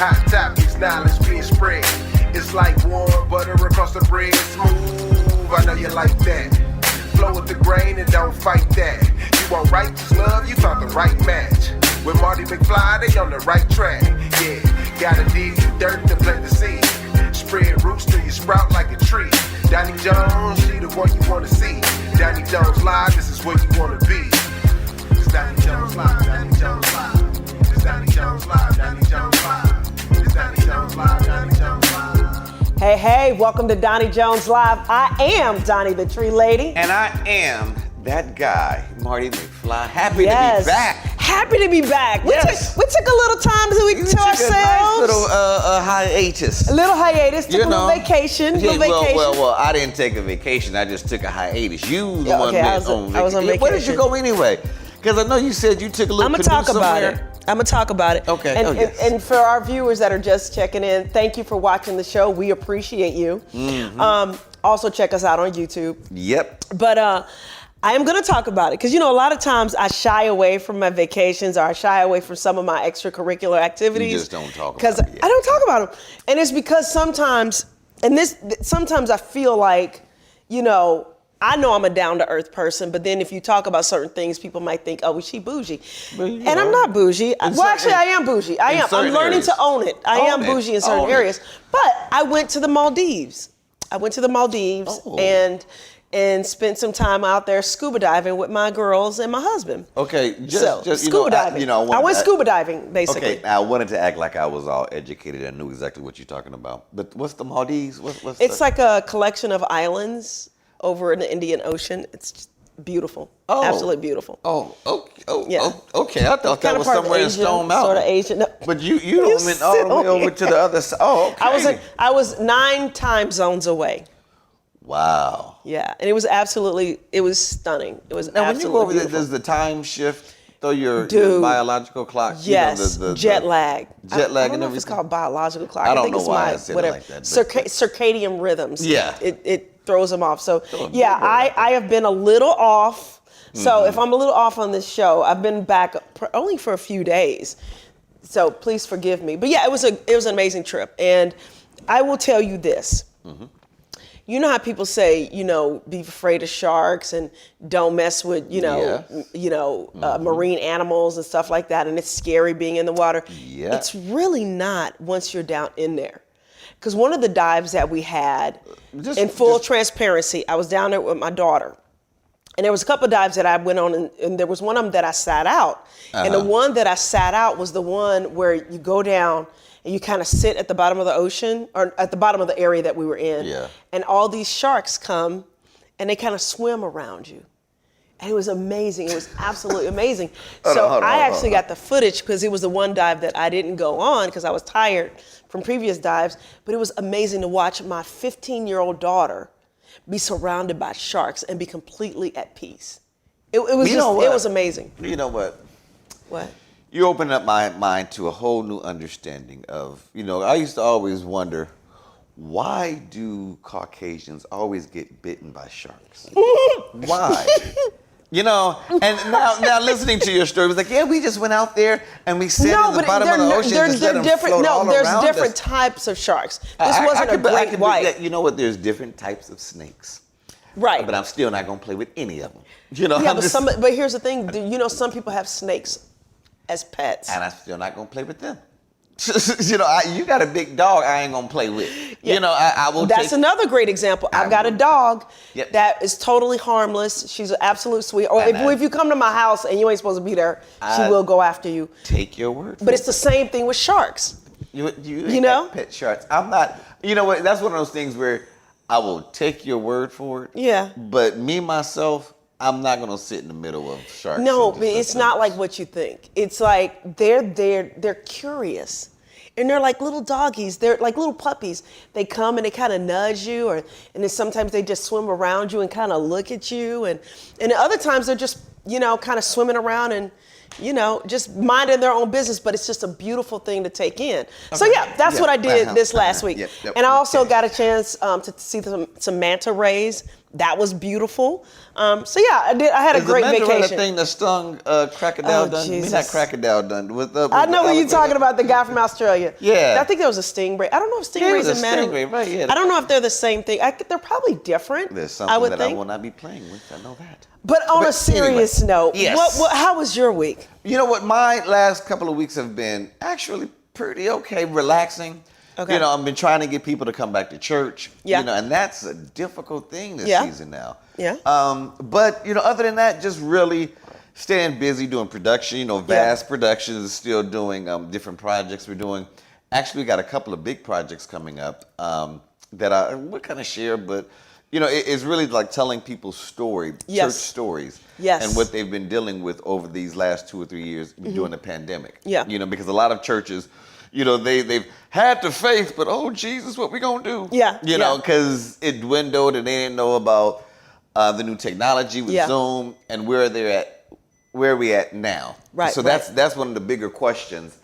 Hot topics, knowledge being spread. It's like warm butter across the bread. Smooth, I know you like that. Flow with the grain and don't fight that. You want righteous love, you found the right match. With Marty McFly, they on the right track. Yeah, gotta dig the dirt to plant the seed. Spread roots till you sprout like a tree. Doni Jones, she the one you wanna see. Doni Jones live, this is where you wanna be. It's Doni Jones live, Doni Jones live. It's Doni Jones live, Doni Jones live. It's Doni Jones live, Doni Jones live. Hey, welcome to Doni Jones Live. I am Doni the Tree Lady. And I am that guy, Marty McFly. Happy to be back. Happy to be back. Yes. We took a little time to ourselves. A nice little hiatus. A little hiatus. Took a little vacation. Yeah, well, I didn't take a vacation. I just took a hiatus. You the one that I was on vacation. Where did you go anyway? Because I know you said you took a little canoe somewhere. I'm going to talk about it. Okay. And for our viewers that are just checking in, thank you for watching the show. We appreciate you. Mm-hmm. Also, check us out on YouTube. Yep. But I am going to talk about it because, a lot of times I shy away from my vacations or I shy away from some of my extracurricular activities. You just don't talk about it. Because I don't talk about them. And it's because sometimes I feel like, I know I'm a down-to-earth person, but then if you talk about certain things, people might think, oh, is she bougie? And I'm not bougie. Well, actually, I am bougie. I am. I'm learning to own it. I am bougie in certain areas. But I went to the Maldives. And spent some time out there scuba diving with my girls and my husband. Okay, just scuba diving. I went scuba diving, basically. Okay, I wanted to act like I was all educated and knew exactly what you're talking about. But what's the Maldives? It's like a collection of islands over in the Indian Ocean. It's just beautiful. Oh. Absolutely beautiful. Oh, okay. Yeah. Okay, I thought that was somewhere in Stone Mountain. Sort of Asian. No. But you went all the way over to the other side. Oh, okay. I was 9 time zones away. Wow. Yeah, and it was stunning. It was now, absolutely when you go over there, beautiful. does the time shift through your biological clock? Yes, jet lag. Jet lag I don't know if it's called biological clock. I don't know why I said it like that. Circadian rhythms. Yeah. It throws them off. So, I have been a little off. So, if I'm a little off on this show, I've been back only for a few days. So, please forgive me. But yeah, it was an amazing trip. And I will tell you this. Mm-hmm. You know how people say, be afraid of sharks and don't mess with, marine animals and stuff like that. And it's scary being in the water. Yeah. It's really not once you're down in there. Because one of the dives that we had, in full transparency, I was down there with my daughter. And there was a couple of dives that I went on, and there was one of them that I sat out. Uh-huh. And the one that I sat out was the one where you go down and you kind of sit at the bottom of the ocean, or at the bottom of the area that we were in. Yeah. And all these sharks come and they kind of swim around you. And it was amazing. It was absolutely amazing. I actually got the footage because it was the one dive that I didn't go on because I was tired from previous dives. But it was amazing to watch my 15-year-old daughter be surrounded by sharks and be completely at peace. It was amazing. You know what? What? You opened up my mind to a whole new understanding of, I used to always wonder, why do Caucasians always get bitten by sharks? Why? And now listening to your story, it was like, yeah, we just went out there and we sat at the bottom of the ocean and just let them float all around us. There's different types of sharks. This wasn't a great white. You know what? There's different types of snakes. Right. But I'm still not going to play with any of them. But here's the thing. Some people have snakes as pets. And I'm still not going to play with them. You got a big dog I ain't going to play with. Yeah. I will That's another great example. I've got a dog that is totally harmless. She's an absolute sweet. Or if you come to my house and you ain't supposed to be there, she will go after you. Take your word for it. But it's the same thing with sharks. You know? Pet sharks. I'm not, you know what, that's one of those things where I will take your word for it. Yeah. But me, myself, I'm not going to sit in the middle of sharks. No, but it's not like what you think. It's like they're curious. And they're like little doggies. They're like little puppies. They come and they kind of nudge you, and then sometimes they just swim around you and kind of look at you. And other times they're just, kind of swimming around and, just minding their own business. But it's just a beautiful thing to take in. Okay. So, that's what I did this last week. And I also got a chance to see some manta rays. that was beautiful. So yeah, I had a great vacation. Is the thing that stung Crocodile Dundee? Not Crocodile Dundee. I know what you're talking about, the guy from Australia. Yeah. I think there was a stingray. I don't know if stingrays and stingray, right? Yeah. I don't know if they're the same thing. They're probably different. There's something I will not be playing with. I know that. But on a serious note, yes. How was your week? You know what? My last couple of weeks have been actually pretty okay, relaxing. Okay. You know, I've been trying to get people to come back to church. Yeah. You know, and that's a difficult thing this season now. Yeah. But, you know, other than that, just really staying busy doing production. You know, Vast Productions is still doing different projects we're doing. Actually, we got a couple of big projects coming up that we'll kind of share, but, you know, it's really like telling people's story, church stories, and what they've been dealing with over these last 2 or 3 years during the pandemic. Yeah. You know, because a lot of churches, you know, they've had the faith, but oh Jesus, what we gonna do? Yeah. You know, because it dwindled and they didn't know about the new technology with Zoom and where are we at now? Right. So that's one of the bigger questions.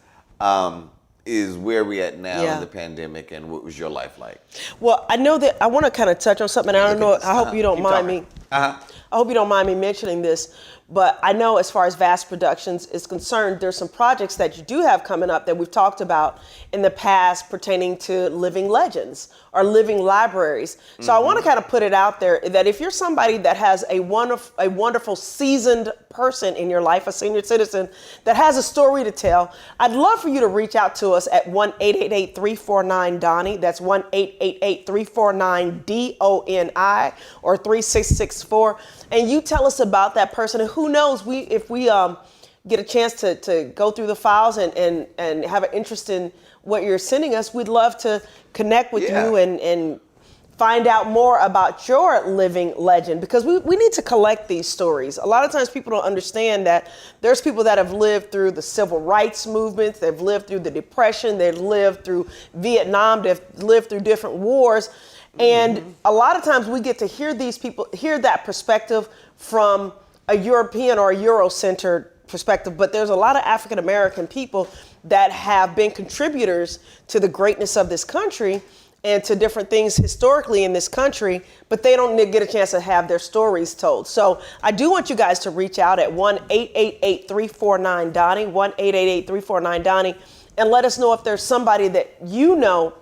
Is where we at now in the pandemic, and what was your life like? Well, I know that I want to kind of touch on something. I don't know. I hope you don't mind me. I hope you don't mind me mentioning this, but I know as far as Vast Productions is concerned, there's some projects that you do have coming up that we've talked about in the past pertaining to living legends or living libraries. So I want to kind of put it out there that if you're somebody that has a wonderful seasoned person in your life, a senior citizen that has a story to tell, I'd love for you to reach out to us at 1-888-349-DONI. That's 1-888-349-DONI or 3664. And you tell us about that person. And who knows, if we get a chance to go through the files and have an interest in what you're sending us, we'd love to connect with you and find out more about your living legend, because we need to collect these stories. A lot of times people don't understand that there's people that have lived through the civil rights movements, they've lived through the Depression, they've lived through Vietnam, they've lived through different wars. And a lot of times we get to hear that perspective from a European or a Euro-centered perspective, but there's a lot of African American people that have been contributors to the greatness of this country and to different things historically in this country, but they don't get a chance to have their stories told. So I do want you guys to reach out at 1-888-349-DONI, 1-888-349-DONI, and let us know if there's somebody that you know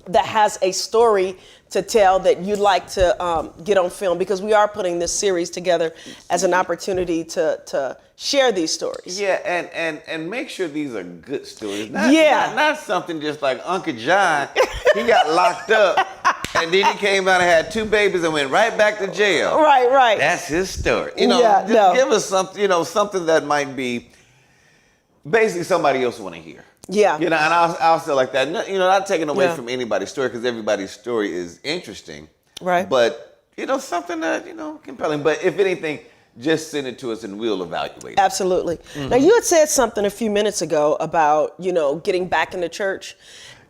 that has a story to tell that you'd like to get on film, because we are putting this series together as an opportunity to share these stories. Yeah, and make sure these are good stories. Not something just like Uncle John, he got locked up and then he came out and had 2 babies and went right back to jail. Right. That's his story. You know, give us something, you know, something that might be basically somebody else want to hear. Yeah. You know, and I'll say like that. You know, not taking away from anybody's story, because everybody's story is interesting. Right. But, you know, something that, you know, compelling. But if anything, just send it to us and we'll evaluate it. Absolutely. Now, you had said something a few minutes ago about, you know, getting back into church.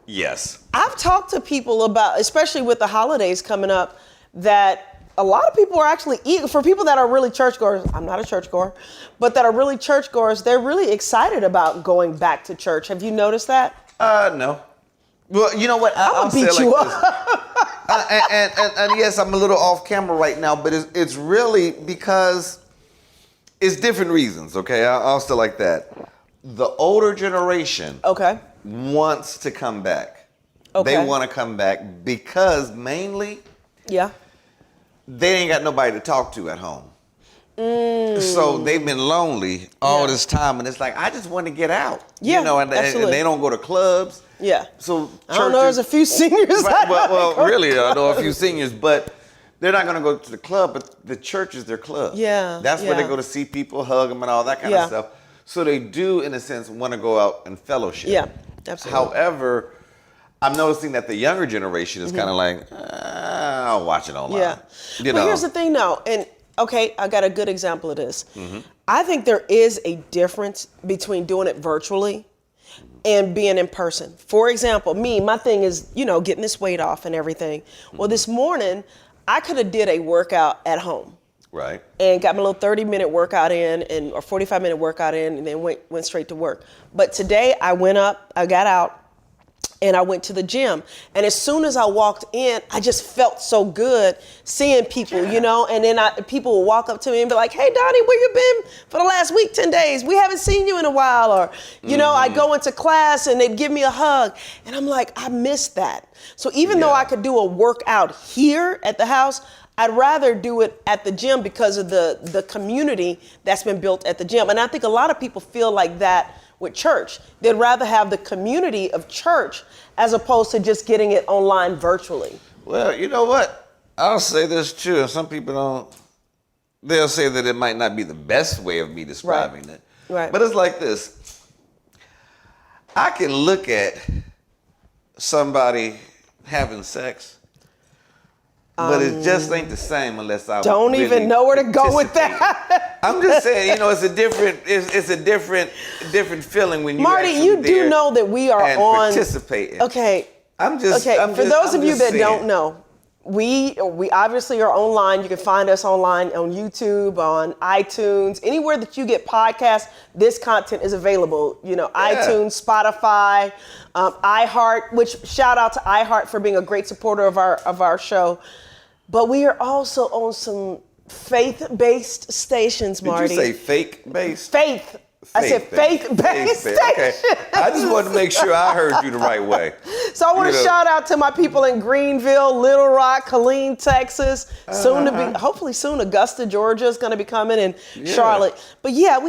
Yes. I've talked to people about, especially with the holidays coming up, that a lot of people are actually eager. For people that are really churchgoers, I'm not a churchgoer, but that are really churchgoers, they're really excited about going back to church. Have you noticed that? No. Well, you know what? I'll beat you up. And yes, I'm a little off camera right now, but it's really because it's different reasons, okay? I'll say like that. The older generation wants to come back. Okay. They want to come back because mainly they ain't got nobody to talk to at home. So they've been lonely all this time, and it's like, I just want to get out. Yeah, you know, and they don't go to clubs. Yeah. So I don't know, there's a few seniors. Right, well, really, I know a few seniors, but they're not going to go to the club, but the church is their club. Yeah. That's where they go to see people, hug them, and all that kind of stuff. So they do, in a sense, want to go out and fellowship. Yeah, absolutely. However, I'm noticing that the younger generation is kind of like, I'll watch it online. Yeah. You but know? here's the thing now, and okay, I got a good example of this. I think there is a difference between doing it virtually and being in person. For example, my thing is, you know, getting this weight off and everything. Well, this morning, I could have did a workout at home. Right. And got my little 30-minute workout in or 45-minute workout in, and then went straight to work. But today I went up, I got out, and I went to the gym. And as soon as I walked in, I just felt so good seeing people, you know, and then people would walk up to me and be like, hey, Doni, where you been for the last week, 10 days? We haven't seen you in a while. Or, you know, I'd go into class and they'd give me a hug. And I'm like, I miss that. So even though I could do a workout here at the house, I'd rather do it at the gym because of the community that's been built at the gym. And I think a lot of people feel like that with church. They'd rather have the community of church as opposed to just getting it online virtually. Well, you know what? I'll say this too. And some people don't. They'll say that it might not be the best way of me describing it. Right. But it's like this. I can look at somebody having sex, but it just ain't the same unless I don't really even know where to go with that. I'm just saying, you know, it's a different feeling when you Marty, you do know that we are on participating. Okay. For those of you that don't know, we obviously are online. You can find us online on YouTube, on iTunes, anywhere that you get podcasts. This content is available. You know, iTunes, Spotify, iHeart. Which shout out to iHeart for being a great supporter of our show. But we are also on some faith-based stations, Marty. Did you say fake-based? Faith. I said faith-based station. Okay. I just wanted to make sure I heard you the right way. So I want to shout out to my people in Greenville, Little Rock, Killeen, Texas. Soon to be, hopefully soon, Augusta, Georgia is going to be coming, and Charlotte. But yeah,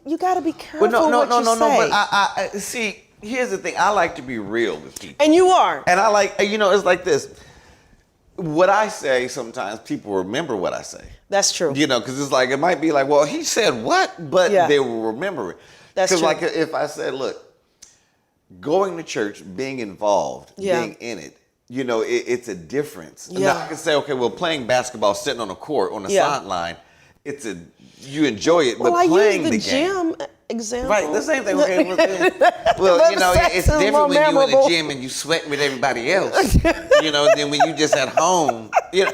you got to be careful what you say. But I see. Here's the thing. I like to be real with people. And you are. And I like, you know, it's like this. What I say, sometimes people remember what I say. That's true. You know, because it's like, it might be like, well, he said what? But they will remember it. That's true. Because like if I said, look, going to church, being involved, being in it, you know, it's a difference. Yeah. Now I can say, okay, well, playing basketball, sitting on a court, on the sideline, you enjoy it, but playing the game. Gym example. Right, the same thing. Okay, well, you know, it's different when you're in the gym and you sweating with everybody else, you know, than when you just at home. You know,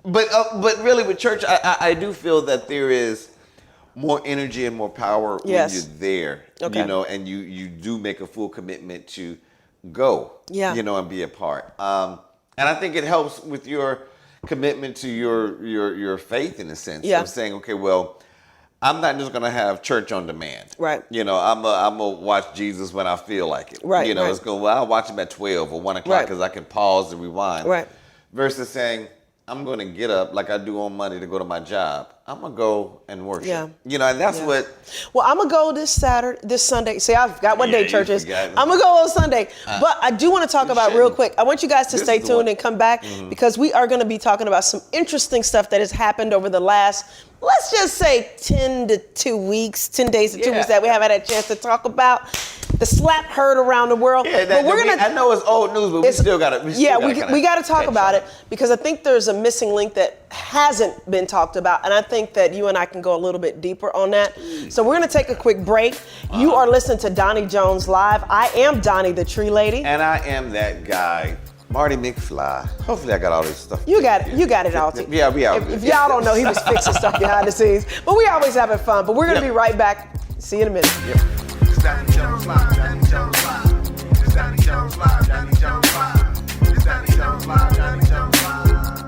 but really with church, I do feel that there is more energy and more power when you're there, you know, and you do make a full commitment to go, you know, and be a part. And I think it helps with your commitment to your faith in a sense of saying, okay, well, I'm not just going to have church on demand. Right. You know, I'm going to watch Jesus when I feel like it. Right. You know, it's going, well, I'll watch him at 12 or 1 o'clock because I can pause and rewind. Right. Versus saying, I'm going to get up like I do on Monday to go to my job. I'm going to go and worship. Yeah. You know, and that's what. Well, I'm going to go this Sunday. See, I've got what day church is. I'm going to go on Sunday. But I do want to talk about real quick. I want you guys to stay tuned and come back because we are going to be talking about some interesting stuff that has happened over the last, let's just say 10 days to 2 weeks that we haven't had a chance to talk about. The slap heard around the world. Yeah, but I know it's old news, but we still got to. We got to talk about it because I think there's a missing link that hasn't been talked about, and I think that you and I can go a little bit deeper on that. So we're going to take a quick break. You are listening to Doni Jones Live. I am Doni the Tree Lady, and I am that guy, Marty McFly. Hopefully, I got all this stuff. You got it all. Yeah, we out. If y'all don't know, he was fixing stuff behind the scenes, but we always having fun. But we're going to be right back. See you in a minute. Yep. Doni Jones Live, Doni Jones Live. It's Doni Jones Live, Doni Jones Live. It's Doni Jones Live, Doni Jones Live.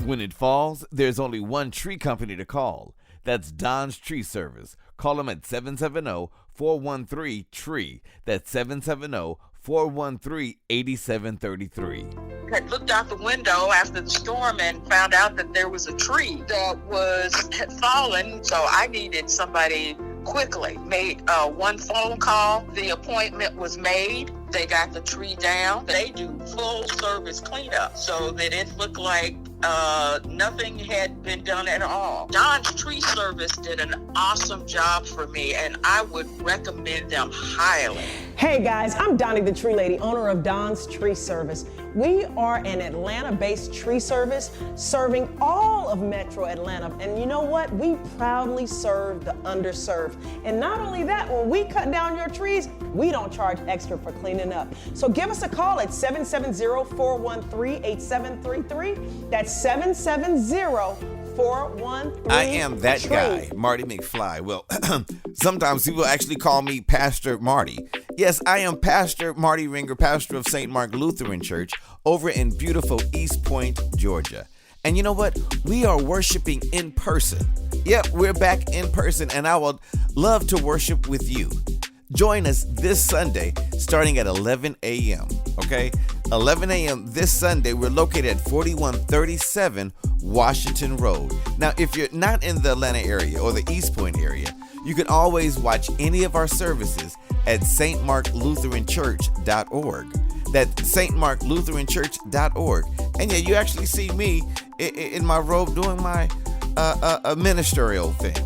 When it falls, there's only one tree company to call. That's Don's Tree Service. Call them at 770-413-TREE. That's 770-413-8733. I looked out the window after the storm and found out that there was a tree that had fallen, so I needed somebody quickly. Made one phone call. The appointment was made. They got the tree down. They do full service cleanup so that it looked like nothing had been done at all. Don's Tree Service did an awesome job for me, and I would recommend them highly. Hey guys, I'm Doni the Tree Lady, owner of Don's Tree Service. We are an Atlanta-based tree service serving all of Metro Atlanta. And you know what? We proudly serve the underserved. And not only that, when we cut down your trees, we don't charge extra for cleaning up. So give us a call at 770-413-8733. That's 770-413. I am that guy, Marty McFly. Well, sometimes people actually call me Pastor Marty. Yes, I am Pastor Marty Ringer, pastor of St. Mark Lutheran Church over in beautiful East Point, Georgia. And you know what? We are worshiping in person. Yep, we're back in person, and I would love to worship with you. Join us this Sunday starting at 11 a.m., okay? 11 a.m. this Sunday. We're located at 4137 Washington Road. Now, if you're not in the Atlanta area or the East Point area, you can always watch any of our services at stmarklutheranchurch.org. That's stmarklutheranchurch.org. And yeah, you actually see me in my robe doing my ministerial thing.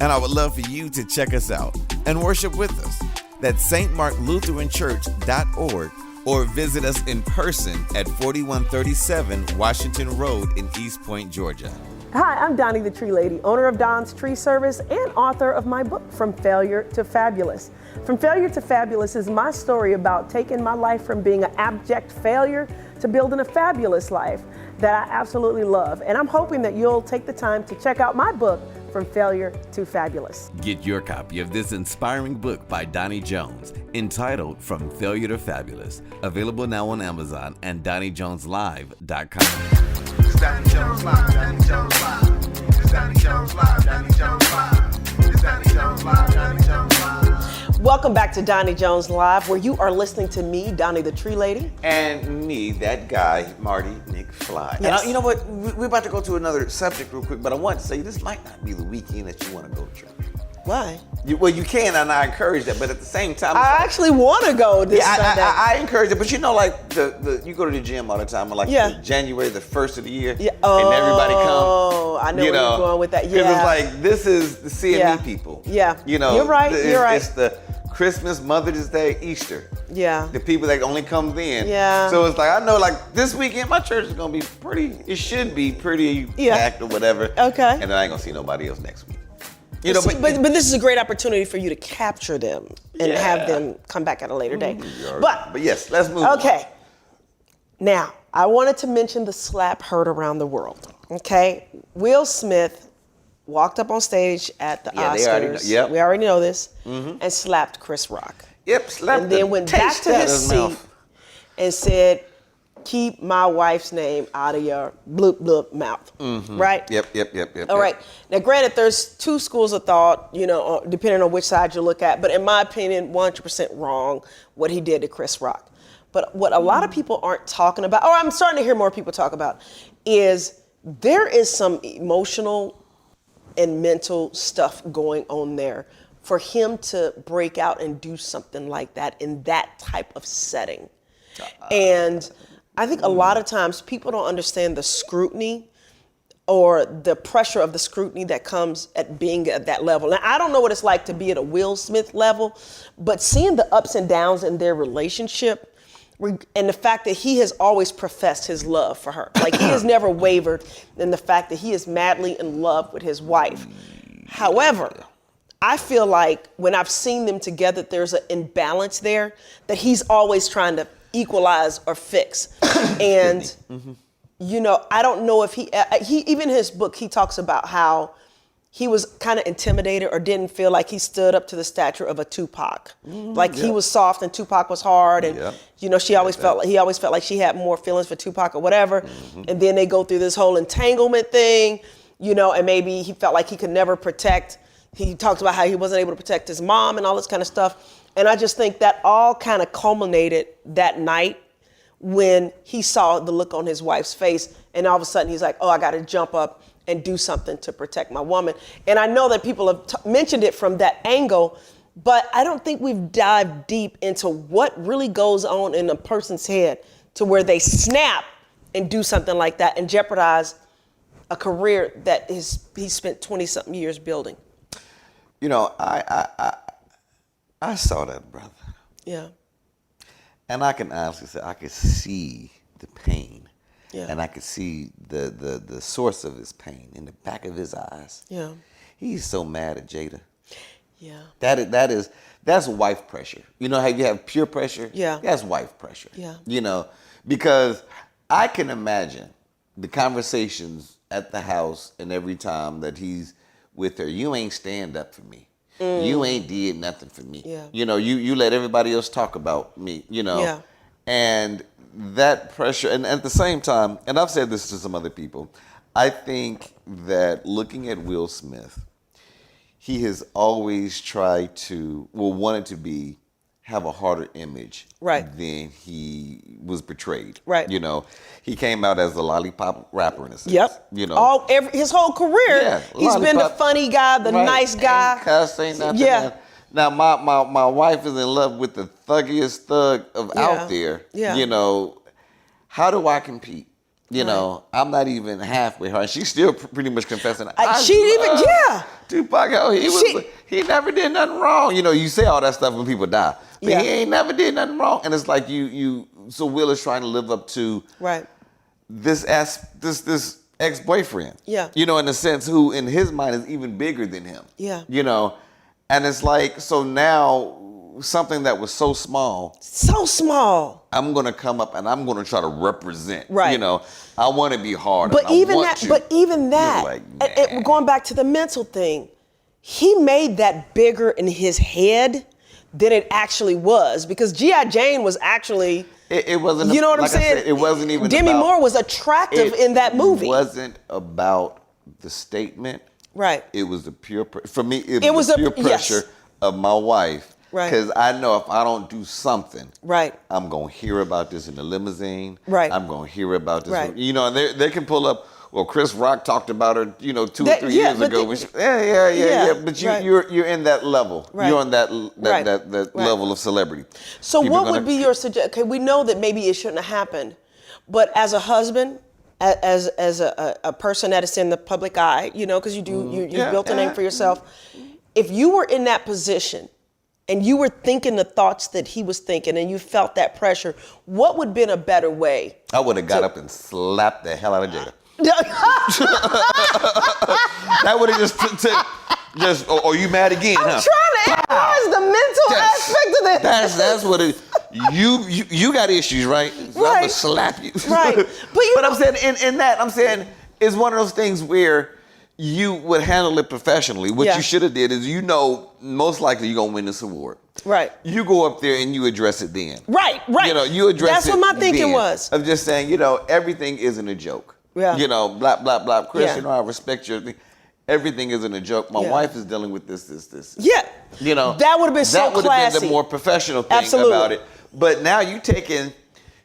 And I would love for you to check us out and worship with us. That's stmarklutheranchurch.org, or visit us in person at 4137 Washington Road in East Point, Georgia. Hi, I'm Doni the Tree Lady, owner of Don's Tree Service and author of my book, From Failure to Fabulous. From Failure to Fabulous is my story about taking my life from being an abject failure to building a fabulous life that I absolutely love. And I'm hoping that you'll take the time to check out my book, From Failure to Fabulous. Get your copy of this inspiring book by Doni Jones entitled From Failure to Fabulous. Available now on Amazon and DoniJonesLive.com. It's Doni Jones Live, Doni Jones Live. It's Doni Jones Live, Doni Jones Live. It's Doni Jones Live, Doni Jones Live. Welcome back to Doni Jones Live, where you are listening to me, Doni the Tree Lady. And me, that guy, Marty McFly. Yes. And you know what? We're about to go to another subject real quick, but I want to say this might not be the weekend that you want to go to church. Why? Well, you can, and I encourage that, but at the same time, I actually want to go this Sunday. I encourage it, but you know, like the you go to the gym all the time, like January the 1st of the year, yeah. And everybody come. Oh, I know where you're going with that. Yeah, because it's like this is the CME people. Yeah, you know, you're right. You're right. It's the Christmas, Mother's Day, Easter. Yeah, the people that only come then. Yeah. So it's like I know, like this weekend, my church is gonna be pretty. It should be pretty packed or whatever. Okay. And then I ain't gonna see nobody else next week. You know, but this is a great opportunity for you to capture them and have them come back at a later date. But yes, let's move on. Okay. Now, I wanted to mention the slap heard around the world. Okay. Will Smith walked up on stage at the Oscars. We already know this. And slapped Chris Rock. Yep, slapped and then went back to his seat and said, "Keep my wife's name out of your bloop bloop mouth." Right? Yep. All right. Now, granted, there's two schools of thought, you know, depending on which side you look at. But in my opinion, 100% wrong what he did to Chris Rock. But what a lot of people aren't talking about, or I'm starting to hear more people talk about, is there is some emotional and mental stuff going on there for him to break out and do something like that in that type of setting. And I think a lot of times people don't understand the scrutiny or the pressure of the scrutiny that comes at being at that level. Now, I don't know what it's like to be at a Will Smith level, but seeing the ups and downs in their relationship and the fact that he has always professed his love for her. Like, he has never wavered in the fact that he is madly in love with his wife. However, I feel like when I've seen them together, there's an imbalance there that he's always trying to equalize or fix. And, you know, I don't know if he even in his book, he talks about how he was kind of intimidated or didn't feel like he stood up to the stature of a Tupac. Like he was soft and Tupac was hard. And, you know, he always felt like she had more feelings for Tupac or whatever. And then they go through this whole entanglement thing, you know, and maybe he felt like he could never protect. He talked about how he wasn't able to protect his mom and all this kind of stuff. And I just think that all kind of culminated that night when he saw the look on his wife's face. And all of a sudden he's like, oh, I got to jump up and do something to protect my woman. And I know that people have mentioned it from that angle, but I don't think we've dived deep into what really goes on in a person's head to where they snap and do something like that and jeopardize a career that he spent 20-something years building. You know, I saw that, brother. Yeah. And I can honestly say I could see the pain. Yeah. And I could see the source of his pain in the back of his eyes. Yeah. He's so mad at Jada. Yeah. That's wife pressure. You know how you have peer pressure? Yeah. That's wife pressure. Yeah. You know, because I can imagine the conversations at the house and every time that he's with her, you ain't stand up for me. You ain't did nothing for me. Yeah. You know, you let everybody else talk about me, you know. Yeah. And that pressure, and at the same time, and I've said this to some other people, I think that looking at Will Smith, he has always tried to, wanted to have a harder image than he was portrayed. Right. You know, he came out as a lollipop rapper in a sense. Yep. You know, his whole career, he's been the funny guy, the nice guy. Ain't cuss, ain't nothing. Yeah. Now my wife is in love with the thuggiest thug out there. Yeah. You know, how do I compete? You know, I'm not even halfway her. She's still pretty much confessing. Tupac, he never did nothing wrong. You know, you say all that stuff when people die, but he ain't never did nothing wrong. And it's like so Will is trying to live up to this ex-boyfriend. Yeah. You know, in a sense, who in his mind is even bigger than him. Yeah. You know, and it's like, so now something that was so small, I'm gonna come up and I'm gonna try to represent. Right. You know, I want to be hard. But even that, like, and going back to the mental thing, he made that bigger in his head than it actually was, because G.I. Jane was actually. It wasn't. You know what I'm saying? Said, it wasn't even. Demi Moore was attractive in that movie. It wasn't about the statement. Right. It was the pure. For me, it was the pure pressure of my wife. Right. Because I know if I don't do something, right, I'm gonna hear about this in the limousine. Right. I'm gonna hear about this. Right. You know, and they can pull up. Well, Chris Rock talked about her, 2 or 3 years ago. But you're in that level. Right. You're on that level of celebrity. So what would be your suggestion? Okay, we know that maybe it shouldn't have happened, but as a husband, as a person that is in the public eye, you know, because you built a name for yourself. If you were in that position, and you were thinking the thoughts that he was thinking, and you felt that pressure, what would have been a better way? I would have got up and slapped the hell out of Jada. That would have just. Are you mad again? I'm trying to analyze the mental aspect of this. That's what it. You got issues, right? So I'm gonna slap you. Right. But I'm saying in that, I'm saying it's one of those things where you would handle it professionally. What you should have did is, most likely you're gonna win this award. Right. You go up there and you address it then. Right. You know, you address That's it. That's what my thinking was. Of just saying, everything isn't a joke. Yeah. You know, blah blah blah. Chris, I respect your thing. Everything isn't a joke. My wife is dealing with this. Yeah. You know, that would have been so classy. That would have been the more professional thing about it. But now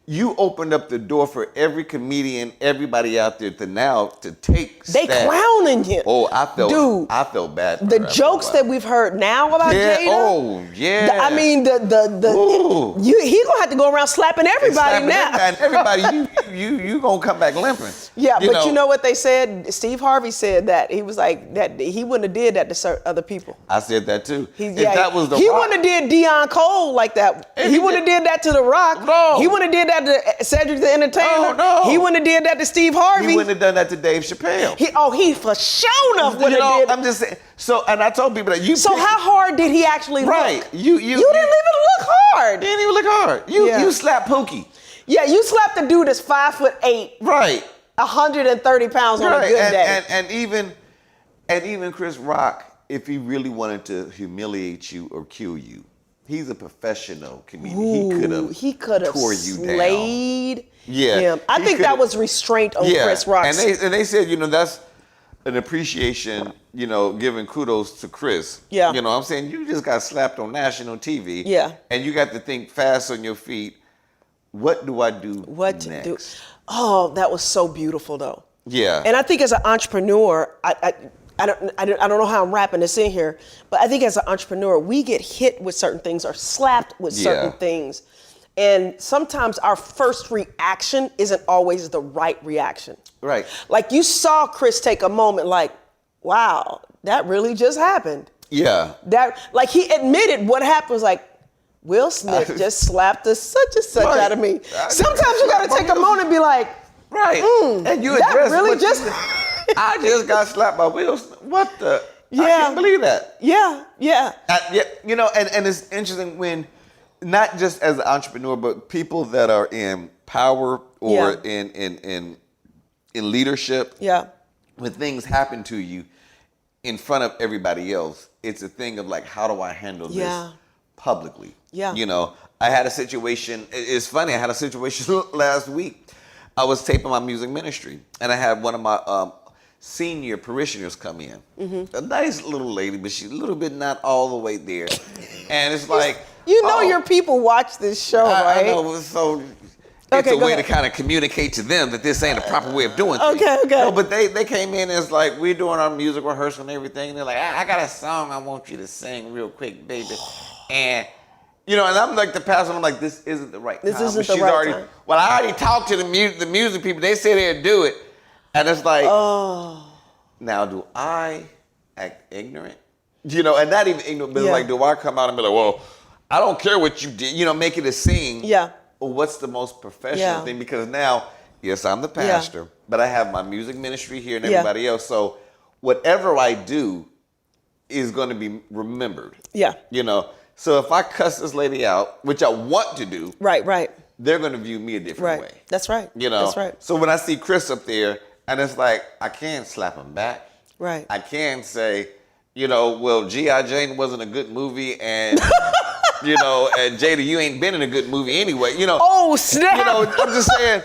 you opened up the door for every comedian, everybody out there to take They clowning him. Oh, I felt bad for the jokes that we've heard now about Jada. Oh, yeah. I mean, he gonna have to go around slapping everybody now. And everybody, you gonna come back limping. Yeah, you know what they said? Steve Harvey said that. He was like, that he wouldn't have did that to other people. I said that too. He wouldn't have did Deion Cole like that. He wouldn't have did that to The Rock. No. He wouldn't have did that to Cedric the Entertainer. No. He wouldn't have did that to Steve Harvey. He wouldn't have done that to Dave Chappelle. He for sure enough would have did. I'm just saying. So, and I told people that you. So how hard did he actually look? Right. You didn't even look hard. You didn't even look hard. You slapped Pookie. Yeah, you slapped the dude that's 5'8". Right. 130 pounds on a good day. And even Chris Rock, if he really wanted to humiliate you or kill you, he's a professional comedian. He could have tore you down. Yeah. I think that was restraint on Chris Rock. And they said, that's an appreciation, giving kudos to Chris. Yeah. You know what I'm saying? You just got slapped on national TV. Yeah. And you got to think fast on your feet. What do I do next? Oh, that was so beautiful, though. Yeah. And I think as an entrepreneur, I don't know how I'm wrapping this in here, but I think as an entrepreneur, we get hit with certain things or slapped with certain things. And sometimes our first reaction isn't always the right reaction. Right. Like you saw Chris take a moment like, wow, that really just happened. Yeah. Like he admitted what happened was like, Will Smith just slapped the such and such out of me. Sometimes you gotta take a moment and be like, right. And you address that really just I just got slapped by Will Smith. What the? Yeah. I can't believe that. Yeah. And it's interesting when, not just as an entrepreneur, but people that are in power or in leadership. Yeah. When things happen to you, in front of everybody else. It's a thing of like, how do I handle this publicly? Yeah. You know, I had a situation. It's funny. I had a situation last week. I was taping my music ministry, and I had one of my senior parishioners come in. A nice little lady, but she's a little bit not all the way there. And it's like, you know, your people watch this show, right? I know. So it's a way to kind of communicate to them that this ain't a proper way of doing things. Okay. No, but they came in and it's like, we're doing our music rehearsal and everything. And they're like, I got a song I want you to sing real quick, baby. And, you know, and I'm like the pastor, I'm like, this isn't the right time. This isn't the right time. Well, I already talked to the music people. They said they'd do it. And it's like, now do I act ignorant? You know, and not even ignorant, but like, do I come out and be like, well, I don't care what you did, you know, make it a scene. Yeah. Or what's the most professional thing? Because now, yes, I'm the pastor, but I have my music ministry here and everybody else. So whatever I do is going to be remembered. Yeah. You know, so if I cuss this lady out, which I want to do. Right. They're going to view me a different way. That's right. You know. That's right. So when I see Chris up there, and it's like, I can't slap him back. Right. I can't say, you know, well, G.I. Jane wasn't a good movie, and, you know, and Jada, you ain't been in a good movie anyway. You know. Oh, snap. You know, I'm just saying,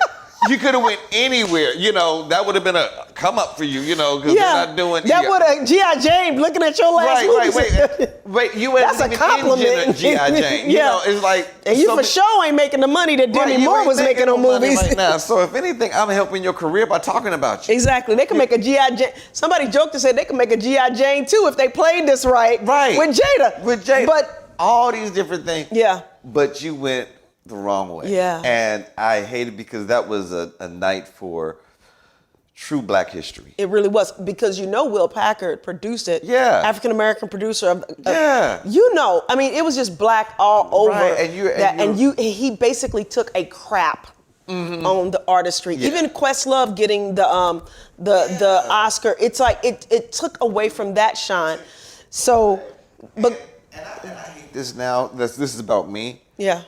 you could have went anywhere. You know, that would have been a come up for you, you know, because they're not doing. That would have, G.I. Jane, looking at your last movie. Wait, you ain't That's a compliment. G.I. Jane. You know, it's like. And you for sure ain't making the money that Demi Moore was making on movies. Right now. So if anything, I'm helping your career by talking about you. Exactly. They can make a G.I. Jane. Somebody joked and said they can make a G.I. Jane too if they played this right. Right. With Jada. But all these different things. Yeah. But you went the wrong way. Yeah. And I hate it because that was a night for true Black history. It really was, because you know Will Packard produced it. Yeah. African American producer of you know, I mean, it was just Black all over. Right. And he basically took a crap on the artistry. Yeah. Even Questlove getting the Oscar, it's like it took away from that shine. So, but and I hate this now. This is about me. Yeah.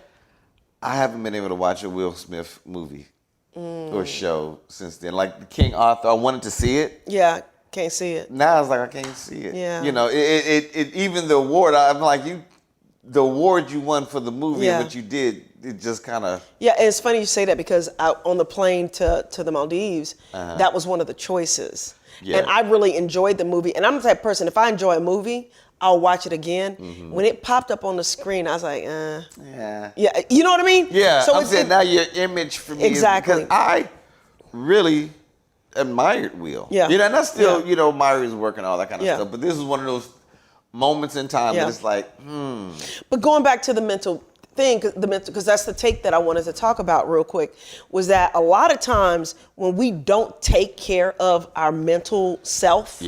I haven't been able to watch a Will Smith movie or show since then. Like King Arthur, I wanted to see it. Yeah, can't see it. Now it's like I can't see it. Yeah. You know, it even the award, I'm like, the award you won for the movie and what you did, it just kind of. Yeah, and it's funny you say that because on the plane to the Maldives, that was one of the choices. Yeah. And I really enjoyed the movie. And I'm the type of person, if I enjoy a movie, I'll watch it again. When it popped up on the screen, I was like, yeah, you know what I mean? Yeah, so I'm saying now your image for me is because I really admired Will. Yeah. You know, and I still, you know, admire his work and all that kind of stuff. But this is one of those moments in time that it's like, But going back to the mental thing, because that's the take that I wanted to talk about real quick, was that a lot of times when we don't take care of our mental self,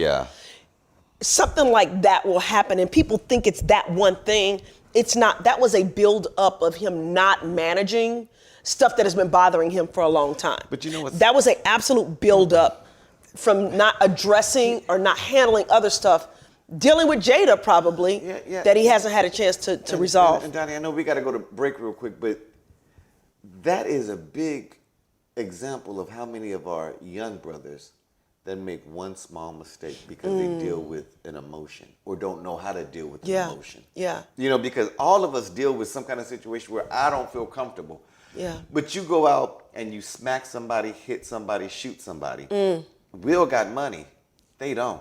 something like that will happen, and people think it's that one thing. It's not. That was a build up of him not managing stuff that has been bothering him for a long time. But you know what? That was an absolute build up from not addressing or not handling other stuff, dealing with Jada probably, that he hasn't had a chance to resolve. And Donnie, I know we got to go to break real quick, but that is a big example of how many of our young brothers that make one small mistake because they deal with an emotion or don't know how to deal with an emotion. Yeah. You know, because all of us deal with some kind of situation where I don't feel comfortable. Yeah. But you go out and you smack somebody, hit somebody, shoot somebody. Will got money. They don't.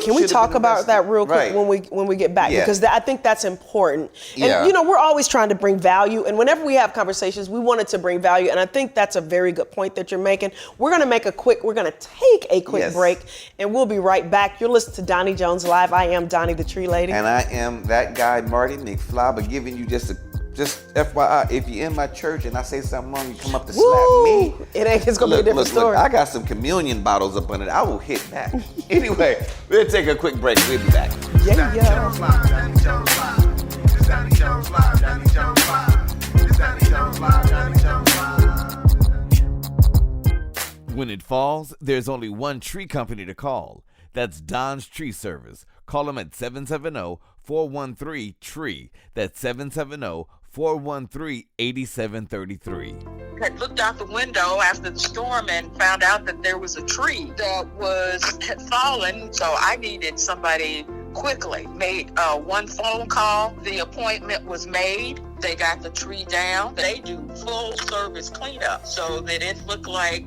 Can we talk about that real quick when we get back? Because I think that's important. And you know, we're always trying to bring value, and whenever we have conversations, we wanted to bring value, and I think that's a very good point that you're making. We're going to take a quick break, and we'll be right back. You're listening to Doni Jones Live. I am Doni the Tree Lady. And I am that guy, Marty McFly, but giving you just FYI, if you're in my church and I say something wrong, you come up to slap me. It's going to be a different story. I got some communion bottles up on it. I will hit back. Anyway, we'll take a quick break. We'll be back. When it falls, there's only one tree company to call. That's Don's Tree Service. Call them at 770-413-TREE. That's 770-413-8733. had looked out the window after the storm and found out that there was a tree that had fallen. So I needed somebody quickly. Made one phone call. The appointment was made. They got the tree down. They do full service cleanup, so that it looked like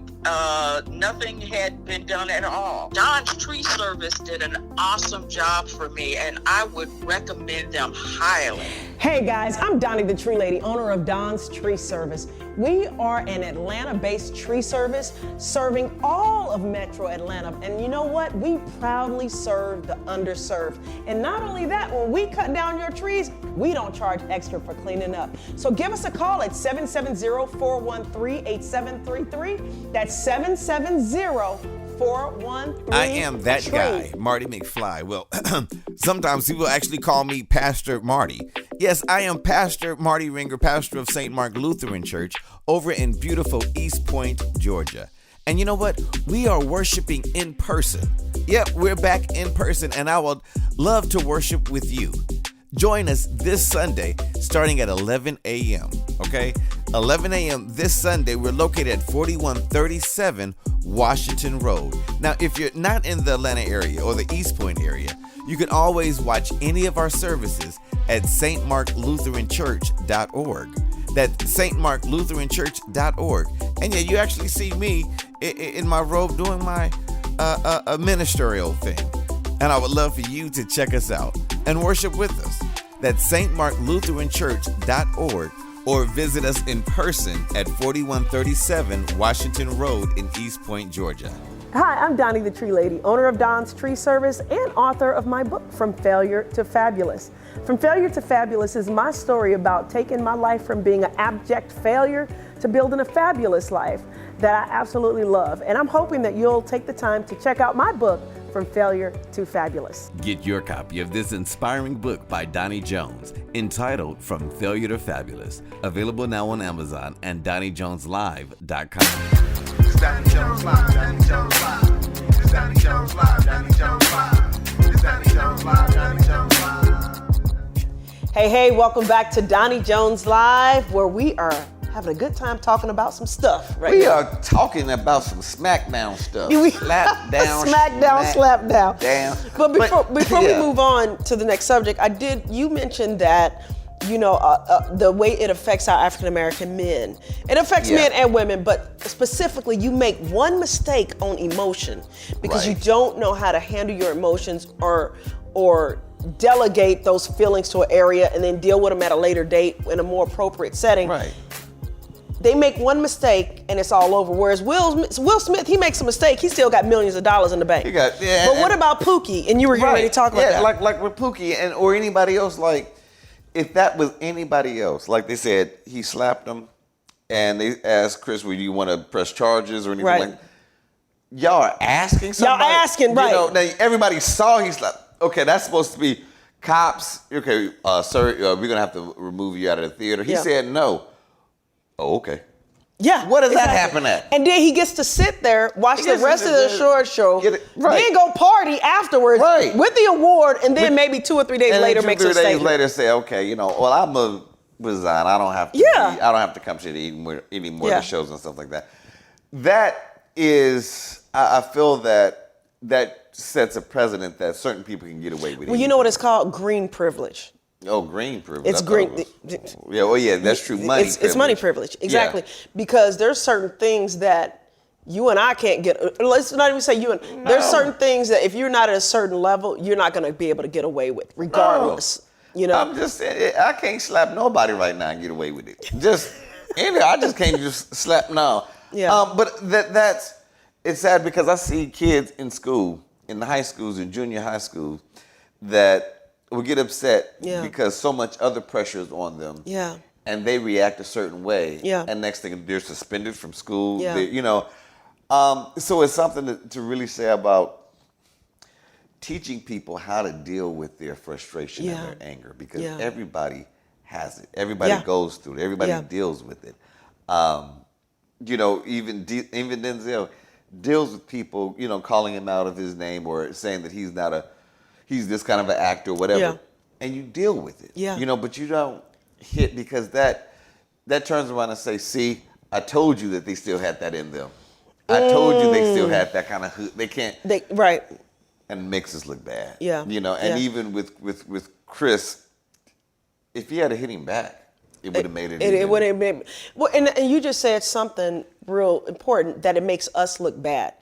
nothing had been done at all. Don's Tree Service did an awesome job for me, and I would recommend them highly. Hey guys, I'm Doni the Tree Lady, owner of Don's Tree Service. We are an Atlanta-based tree service serving all of Metro Atlanta. And you know what? We proudly serve the underserved. And not only that, when we cut down your trees, we don't charge extra for cleaning up. So give us a call at 770-413-8733. That's 770-413. I am that guy, Marty McFly. Well, sometimes people actually call me Pastor Marty. Yes, I am Pastor Marty Ringer, pastor of St. Mark Lutheran Church over in beautiful East Point, Georgia. And you know what? We are worshiping in person. Yep, we're back in person, and I would love to worship with you. Join us this Sunday starting at 11 a.m., okay? 11 a.m. this Sunday. We're located at 4137 Washington Road. Now, if you're not in the Atlanta area or the East Point area, you can always watch any of our services at stmarklutheranchurch.org. That's stmarklutheranchurch.org. And yeah, you actually see me in my robe doing my ministerial thing. And I would love for you to check us out and worship with us. That's stmarklutheranchurch.org, or visit us in person at 4137 Washington Road in East Point, Georgia. Hi, I'm Doni the Tree Lady, owner of Don's Tree Service and author of my book, From Failure to Fabulous. From Failure to Fabulous is my story about taking my life from being an abject failure to building a fabulous life that I absolutely love. And I'm hoping that you'll take the time to check out my book, From Failure to Fabulous. Get your copy of this inspiring book by Doni Jones entitled From Failure to Fabulous. Available now on Amazon and DoniJonesLive.com. It's Doni Jones Live, Doni Jones Live. It's Doni Jones Live, Doni Jones Live. It's Doni Jones Live, Doni Jones Live. Hey, welcome back to Doni Jones Live, where we are having a good time talking about some stuff, right? We are talking about some smackdown stuff. Slap down, slap down. Down. But before we move on to the next subject, you mentioned that, you know, the way it affects our African American men. It affects men and women, but specifically, you make one mistake on emotion because you don't know how to handle your emotions or delegate those feelings to an area and then deal with them at a later date in a more appropriate setting. Right. They make one mistake and it's all over. Whereas Will Smith, he makes a mistake, he still got millions of dollars in the bank. But what about Pookie? And you were getting ready to talk about that. Like with Pookie or anybody else, like if that was anybody else, like they said, he slapped him and they asked Chris, well, do you want to press charges or anything like that? Y'all are asking somebody? Y'all asking, right. You know, now everybody saw he slapped. Okay, that's supposed to be cops. Okay, sir, we're going to have to remove you out of the theater. He said no. Oh, okay. Yeah. What does that happen at? And then he gets to sit there, watch the rest of the short show, then go party afterwards with the award, and then maybe 2 or 3 days later makes a statement. 2 or 3 days later say, okay, you know, well, I'm going to resign. I don't have to I don't have to come to any more of the shows and stuff like that. That is, I feel that sets a precedent that certain people can get away with. Well, you know what it's called? Green privilege. Oh, green privilege. It's green. That's true. Money. It's money privilege. Exactly. Yeah. Because there's certain things that you and I can't get. Let's not even say you and. No. There's certain things that if you're not at a certain level, you're not going to be able to get away with, regardless. No. You know. I'm just saying, I can't slap nobody right now and get away with it. I just can't just slap now. Yeah. But it's sad because I see kids in school, in the high schools and junior high schools, that will get upset because so much other pressure is on them. Yeah. And they react a certain way. Yeah. And next thing, they're suspended from school. Yeah. You know. So it's something to really say about teaching people how to deal with their frustration and their anger, because everybody has it. Everybody goes through it. Everybody deals with it. You know, even Denzel deals with people, you know, calling him out of his name or saying that he's this kind of an actor or whatever, and you deal with it. Yeah. You know, but you don't hit, because that turns around and say, see, I told you that they still had that in them. I told you they still had that kind of hood. They can't. Right. And it makes us look bad. Yeah. You know, and even with Chris, if he had hit him back, it would have made it. It would have been. Well, and you just said something real important, that it makes us look bad.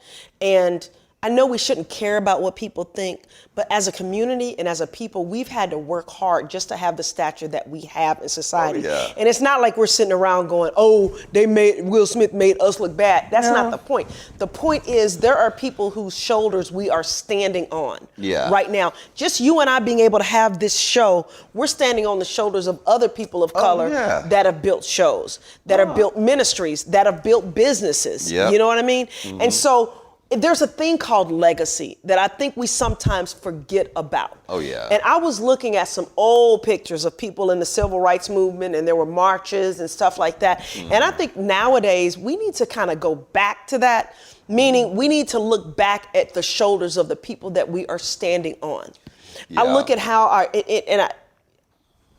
And I know we shouldn't care about what people think, but as a community and as a people, we've had to work hard just to have the stature that we have in society. Oh, yeah. And it's not like we're sitting around going, oh, Will Smith made us look bad. That's not the point. The point is there are people whose shoulders we are standing on right now. Just you and I being able to have this show, we're standing on the shoulders of other people of color that have built shows, that have built ministries, that have built businesses. You know what I mean? Mm-hmm. And so there's a thing called legacy that I think we sometimes forget about. Oh, yeah. And I was looking at some old pictures of people in the civil rights movement, and there were marches and stuff like that. Mm. And I think nowadays we need to kind of go back to that, meaning we need to look back at the shoulders of the people that we are standing on. Yeah. I look at how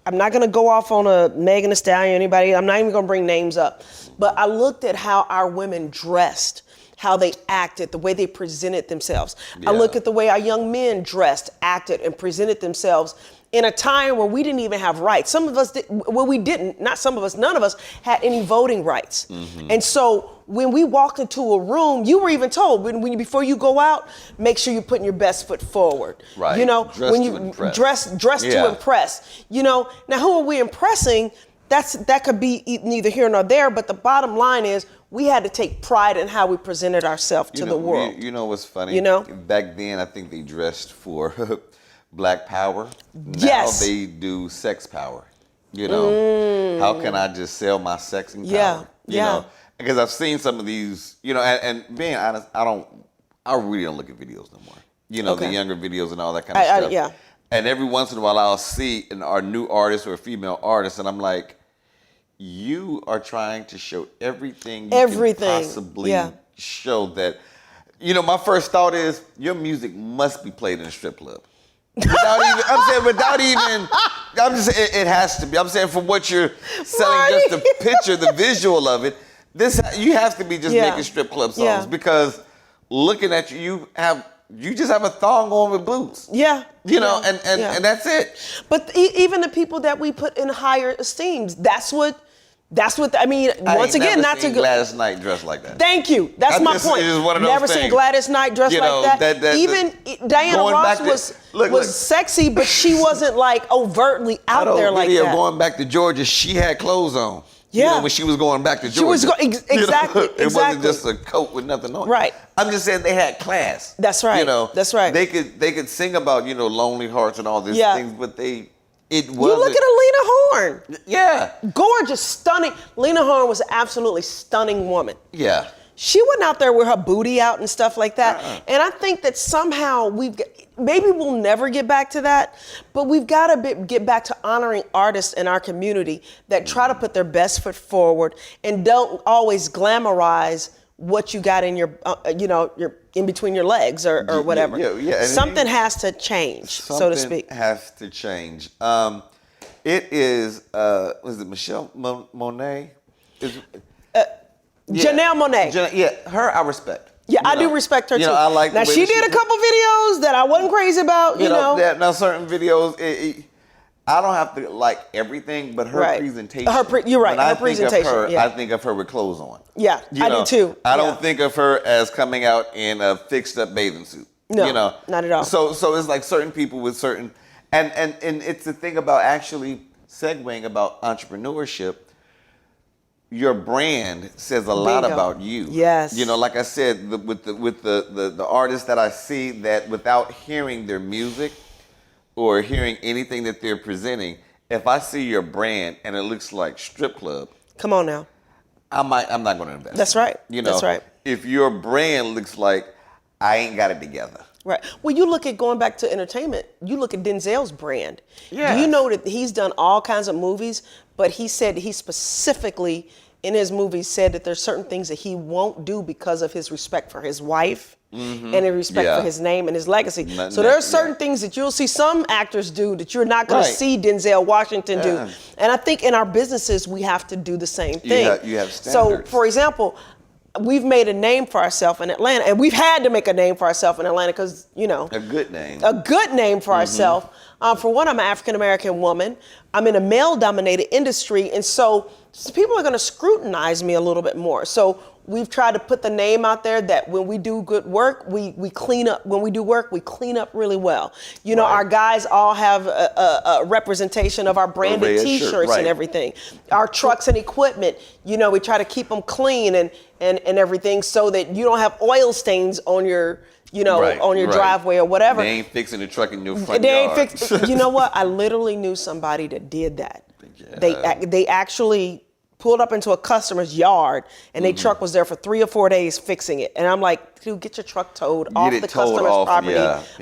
I'm not going to go off on a Megan Thee Stallion or anybody. I'm not even going to bring names up. But I looked at how our women dressed, how they acted, the way they presented themselves. I look at the way our young men dressed, acted, and presented themselves in a time where we didn't even have rights. Some of us, we didn't, not some of us, none of us had any voting rights. Mm-hmm. And so when we walked into a room, you were even told, before you go out, make sure you're putting your best foot forward. Right. You know, dress when you to impress. dress to impress. You know, now who are we impressing? That could be neither here nor there, but the bottom line is we had to take pride in how we presented ourselves to the world. You know what's funny? You know? Back then, I think they dressed for Black power. Yes. Now they do sex power. You know, how can I just sell my sex and power? You know, because I've seen some of these, you know, and being honest, I really don't look at videos no more. You know, the younger videos and all that kind of stuff. Yeah. And every once in a while I'll see our new artist or a female artist, and I'm like, you are trying to show everything you can possibly show that. You know, my first thought is your music must be played in a strip club. It has to be. I'm saying for what you're selling, just the picture, the visual of it, you have to be just making strip club songs because looking at you just have a thong on with boots. Yeah. You know, and that's it. But even the people that we put in higher esteem, that's what I mean. Once again, not to go. Gladys Knight dressed like that. Thank you. That's my point. Never seen Gladys Knight dressed like that. Even Diana Ross was sexy, but she wasn't like overtly out there like that. Going back to Georgia, she had clothes on. Yeah. You know, when she was going back to Georgia. Exactly. It wasn't just a coat with nothing on it. Right. I'm just saying they had class. That's right. You know, that's right. They could sing about, you know, lonely hearts and all these things, but it wasn't. You look at Alina Horn. Yeah. Gorgeous, stunning. Lena Horne was an absolutely stunning woman. Yeah. She wasn't out there with her booty out and stuff like that. And I think that somehow maybe we'll never get back to that, but we've got to get back to honoring artists in our community that try to put their best foot forward and don't always glamorize what you got in your in between your legs or whatever. Yeah. Something has to change, so to speak. Something has to change. It is, was it Michelle Monet? Janelle Monáe. Her I respect. Yeah, I do respect her too. I like now she did a couple videos that I wasn't crazy about. You know. Now certain videos, I don't have to like everything, but her presentation. You're right. Her presentation. I think of her with clothes on. Yeah, I do too. I don't think of her as coming out in a fixed up bathing suit. No, you know, not at all. So it's like certain people with certain, and it's the thing about actually segueing about entrepreneurship. Your brand says a lot about you. Yes. You know, like I said, with the artists that I see that without hearing their music or hearing anything that they're presenting, if I see your brand and it looks like strip club, come on now, I'm not going to invest. That's right. You know, that's right. If your brand looks like I ain't got it together. Right. Well, you look at going back to entertainment, you look at Denzel's brand. Yeah. Do you know that he's done all kinds of movies, but he said he specifically in his movie said that there's certain things that he won't do because of his respect for his wife and his respect for his name and his legacy. So there are certain things that you'll see some actors do that you're not going to see Denzel Washington do. And I think in our businesses, we have to do the same thing. You have standards. So, for example, we've made a name for ourselves in Atlanta, and we've had to make a name for ourselves in Atlanta because, you know. A good name. A good name for ourselves. For one, I'm an African-American woman. I'm in a male-dominated industry, and so people are going to scrutinize me a little bit more. So we've tried to put the name out there that when we do good work, we clean up. When we do work, we clean up really well. You know, our guys all have a representation of our branded T-shirts and everything. Our trucks and equipment, you know, we try to keep them clean and everything so that you don't have oil stains on your, you know, on your driveway or whatever. They ain't fixing the truck in your front yard. You know what? I literally knew somebody that did that. They actually pulled up into a customer's yard and their truck was there for 3 or 4 days fixing it. And I'm like, dude, get your truck towed off the customer's property.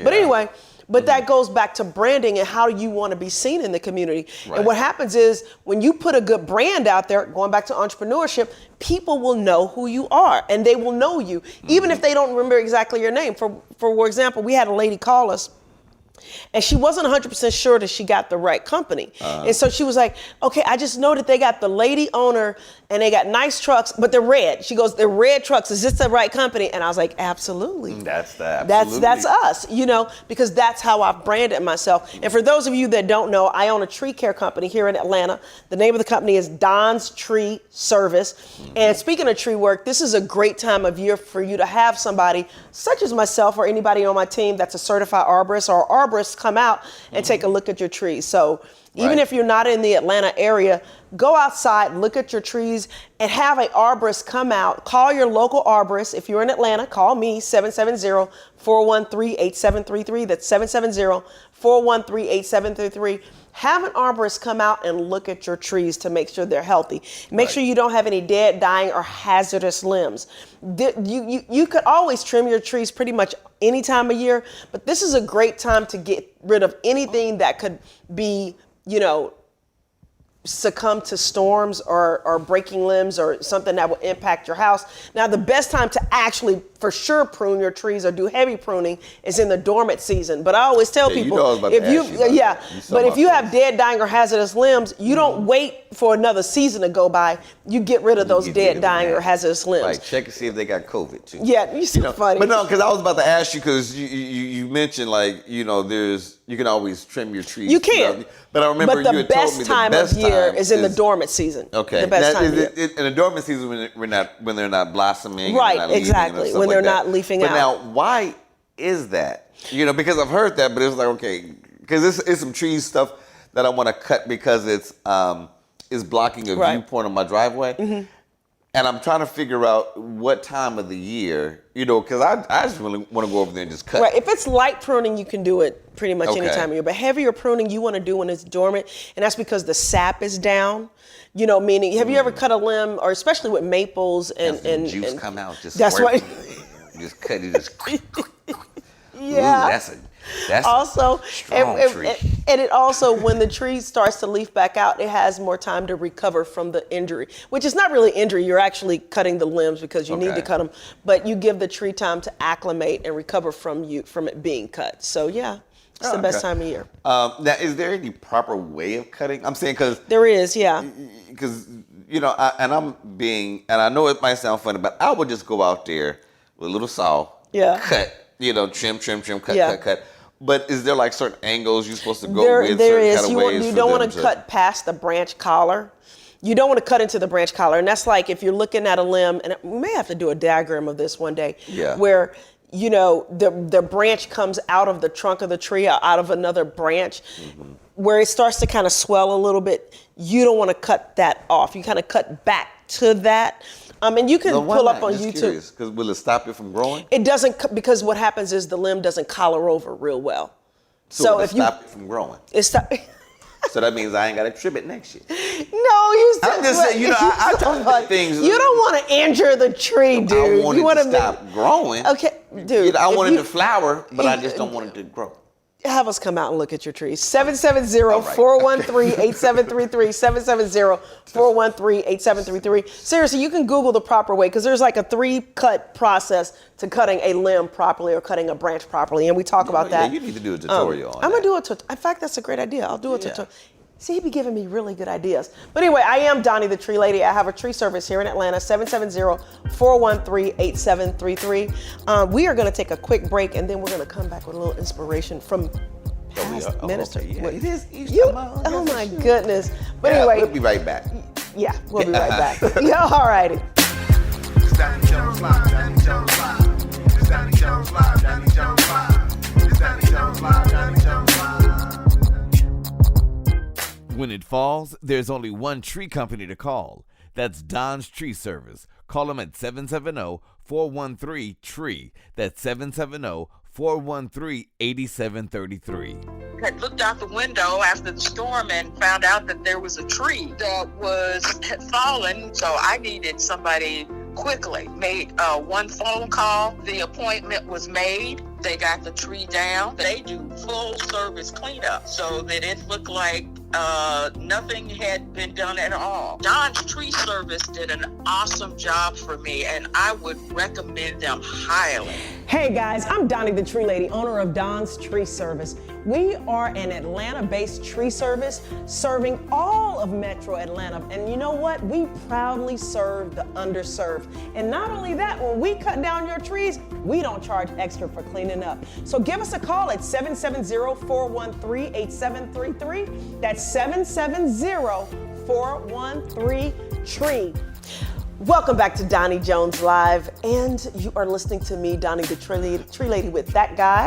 But anyway, but that goes back to branding and how you want to be seen in the community. And what happens is when you put a good brand out there, going back to entrepreneurship, people will know who you are and they will know you, even if they don't remember exactly your name. For example, we had a lady call us and she wasn't 100% sure that she got the right company. And so she was like, okay, I just know that they got the lady owner and they got nice trucks, but they're red. She goes, they're red trucks. Is this the right company? And I was like, absolutely. That's us, you know, because that's how I've branded myself. And for those of you that don't know, I own a tree care company here in Atlanta. The name of the company is Don's Tree Service. And speaking of tree work, this is a great time of year for you to have somebody such as myself or anybody on my team that's a certified arborist or arborists come out and take a look at your trees. So even if you're not in the Atlanta area, go outside, look at your trees, and have an arborist come out. Call your local arborist. If you're in Atlanta, call me, 770-413-8733. That's 770-413-8733. Have an arborist come out and look at your trees to make sure they're healthy. Make sure you don't have any dead, dying, or hazardous limbs. You could always trim your trees pretty much any time of year, but this is a great time to get rid of anything that could be, you know, succumb to storms or breaking limbs or something that will impact your house. Now, the best time to actually for sure prune your trees or do heavy pruning is in the dormant season. But I always tell people, if you have dead, dying, or hazardous limbs, you don't wait for another season to go by. You get rid of those dead, dying, or hazardous limbs. Right, check and see if they got COVID too. Yeah, you're so funny. But no, because I was about to ask you, because you mentioned, like, you know, you can always trim your trees. You can. But I remember you had told me the best time of year is in the dormant season. Okay. The best time of year. In the dormant season when they're not blossoming. Right, exactly. When they're not leafing out. But now, why is that? You know, because I've heard that, but it's like, okay, because it's some tree stuff that I want to cut because it's blocking a viewpoint on my driveway. And I'm trying to figure out what time of the year, you know, because I just really want to go over there and just cut. Right. If it's light pruning, you can do it pretty much any time of year. But heavier pruning, you want to do when it's dormant. And that's because the sap is down. You know, meaning, have you ever cut a limb, or especially with maples and juice come out? Just that's right. Just cut it. Just yeah. Ooh, that's also strong tree. And it also, when the tree starts to leaf back out, it has more time to recover from the injury, which is not really injury. You're actually cutting the limbs because you need to cut them, but you give the tree time to acclimate and recover from it being cut. So yeah, it's the best time of year. Now, is there any proper way of cutting? I'm saying because there is, yeah. Because you know, and I know it might sound funny, but I would just go out there with a little saw, cut, you know, trim, cut. But is there like certain angles you're supposed to go with? There is. You don't want to cut past the branch collar. You don't want to cut into the branch collar. And that's like if you're looking at a limb, and we may have to do a diagram of this one day, where, you know, the branch comes out of the trunk of the tree or out of another branch, where it starts to kind of swell a little bit. You don't want to cut that off. You kind of cut back to that. And you can pull up on YouTube. Because will it stop it from growing? It doesn't, because what happens is the limb doesn't collar over real well. So if stop it from growing. So that means I ain't got to trim it next year. No, you still. I'm just saying, you know, I talk about things. You don't want to injure the tree, dude. I want it to stop growing. Okay, dude. You know, I want it to flower, but I just don't want it to grow. have us come out and look at your trees. 770-413-8733, 770-413-8733. Seriously, you can Google the proper way, because there's like a 3-cut process to cutting a limb properly or cutting a branch properly, and we talk about that. Yeah, you need to do a tutorial on I'm that. going to do in fact, that's a great idea. I'll do a tutorial. See, he be giving me really good ideas. But anyway, I am Doni the Tree Lady. I have a tree service here in Atlanta, 770-413-8733. We are going to take a quick break, and then we're going to come back with a little inspiration from past minister. Okay, yeah, it is Easter. Oh my goodness. But anyway. We'll be right back. Yeah, we'll be right back. Yeah, all righty. It's Doni Jones Live, Doni Jones Live. It's Doni Jones Live, Doni Jones Live. It's Doni Jones Live, Doni Jones Live. When it falls, there's only one tree company to call. That's Don's Tree Service. Call them at 770-413-TREE. That's 770-413-8733. I looked out the window after the storm and found out that there was a tree that had fallen, so I needed somebody quickly. Made one phone call. The appointment was made. They got the tree down. They do full service cleanup so that it looked like nothing had been done at all. Don's Tree Service did an awesome job for me, and I would recommend them highly. Hey guys, I'm Doni the Tree Lady, owner of Don's Tree Service. We are an Atlanta-based tree service serving all of Metro Atlanta. And you know what? We proudly serve the underserved. And not only that, when we cut down your trees, we don't charge extra for cleaning up. So give us a call at 770-413-8733. That's 770-413-TREE. Welcome back to Doni Jones Live, and you are listening to me, Doni the Tree Lady, with that guy.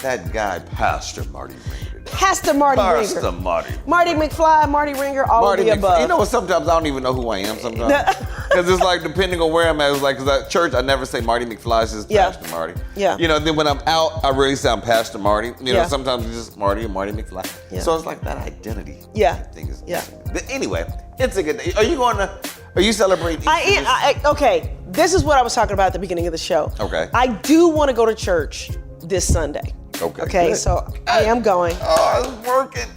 That guy, Pastor Marty Ringer. Pastor Marty Ringer. Pastor Marty. Marty McFly, Marty Ringer, all of the above. You know what, sometimes I don't even know who I am sometimes. Because it's like, depending on where I'm at, it's like, because at church, I never say Marty McFly, it's just Pastor Marty. Yeah. You know, then when I'm out, I really sound Pastor Marty. You know, Yeah. sometimes it's just Marty or Marty McFly. Yeah. So it's like that identity thing is missing. But anyway, it's a good day. Are you celebrating Easter? Okay, this is what I was talking about at the beginning of the show. Okay. I do want to go to church this Sunday. Okay, good. so I am going. Oh, it's working.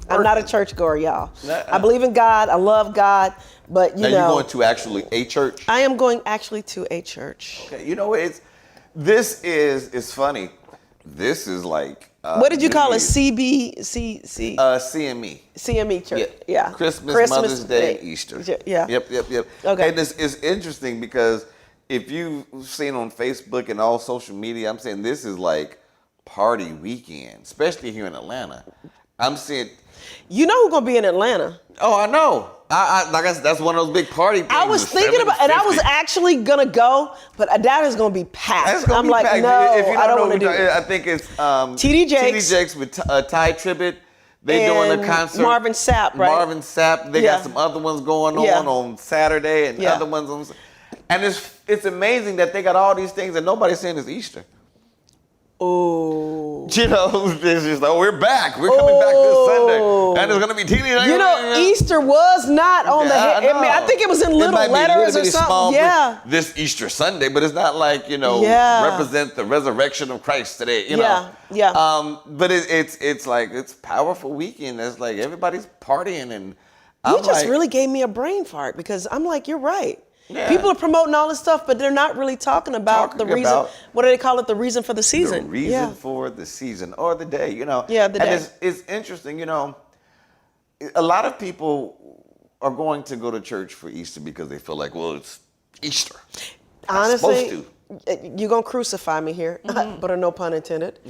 I'm not a churchgoer, y'all. I believe in God. I love God. But, you know. Are you going to actually a church? I am going actually to a church. Okay, you know, it's funny. This is like. What did you call it? CME. CME church. Yeah. Christmas, Mother's Day, and Easter. Yeah. Yep. Okay. And it's interesting because if you've seen on Facebook and all social media, I'm saying this is like party weekend, especially here in Atlanta. I'm seeing. You know who's gonna be in Atlanta? Oh, I know. I guess that's one of those big party things. I was thinking about, and I was actually gonna go, but I doubt it's gonna be packed. I'm like, packed. No, if you I don't know want to do it. I think it's TD Jakes with Ty Tribbett. They doing a concert. Marvin Sapp, right? Marvin Sapp. They got some other ones going on Saturday and other ones on. And it's amazing that they got all these things and nobody's saying it's Easter. Oh. You know, it's just like, we're back. We're coming back this Sunday. And it's going to be TD. You know, Easter was not on the head. I think it was in little letters or something. Yeah. This Easter Sunday, but it's not like, represent the resurrection of Christ today. You know. Yeah. But it's like, it's a powerful weekend. It's like everybody's partying. And you just really gave me a brain fart because I'm like, you're right. Yeah. People are promoting all this stuff, but they're not really talking about the reason. What do they call it? The reason for the season. The reason for the season or the day, Yeah, the day. And it's interesting, a lot of people are going to go to church for Easter because they feel like, well, it's Easter. Honestly, you're going to crucify me here, but no pun intended.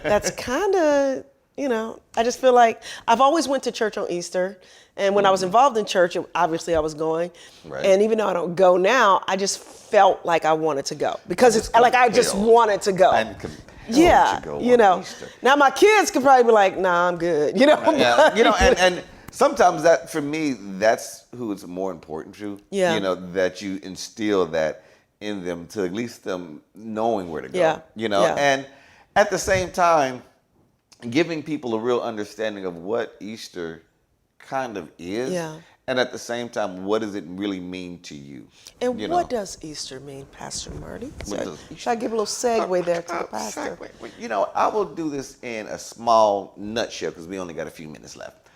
That's kind of, I just feel like I've always went to church on Easter. And when I was involved in church, obviously I was going. Right. And even though I don't go now, I just felt like I wanted to go because it's like I just wanted to go. I'm compelled to go on Easter. Now my kids could probably be like, "Nah, I'm good." And sometimes that for me, that's who it's more important to. Yeah. That you instill that in them to at least them knowing where to go. Yeah. And at the same time, giving people a real understanding of what Easter kind of is And at the same time, what does it really mean to you? And what does Easter mean, Pastor Mardy? Should I give a little segue there to the pastor? I will do this in a small nutshell because we only got a few minutes left.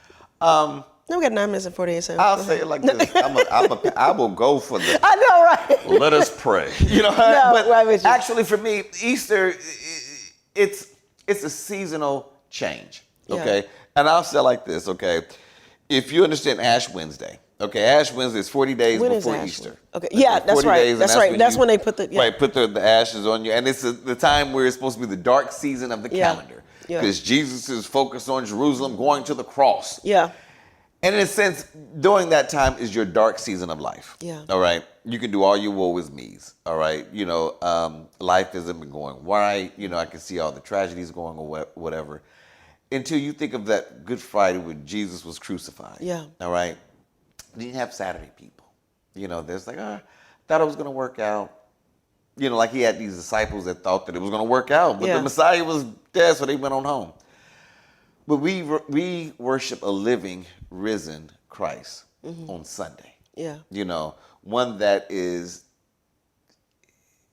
No, we got 9 minutes and 48 seconds. I'll say it like this. I will go for the. I know, right? Let us pray. But actually, for me, Easter, it's a seasonal change. Okay, and I'll say it like this. Okay, if you understand Ash Wednesday. Okay, Ash Wednesday is 40 days before Easter. Okay, yeah, that's right. That's right. That's when they put the put the ashes on you, and it's the time where it's supposed to be the dark season of the calendar, because Jesus is focused on Jerusalem going to the cross. Yeah. And in a sense, during that time is your dark season of life. Yeah. All right. You can do all your woe is me's. All right. Life hasn't been going right. I can see all the tragedies going or whatever, until you think of that Good Friday when Jesus was crucified. Yeah. All right. Then you have Saturday people. There's like, thought it was going to work out. Like he had these disciples that thought that it was going to work out, but the Messiah was dead, so they went on home. But we worship a living, risen Christ on Sunday. Yeah. One that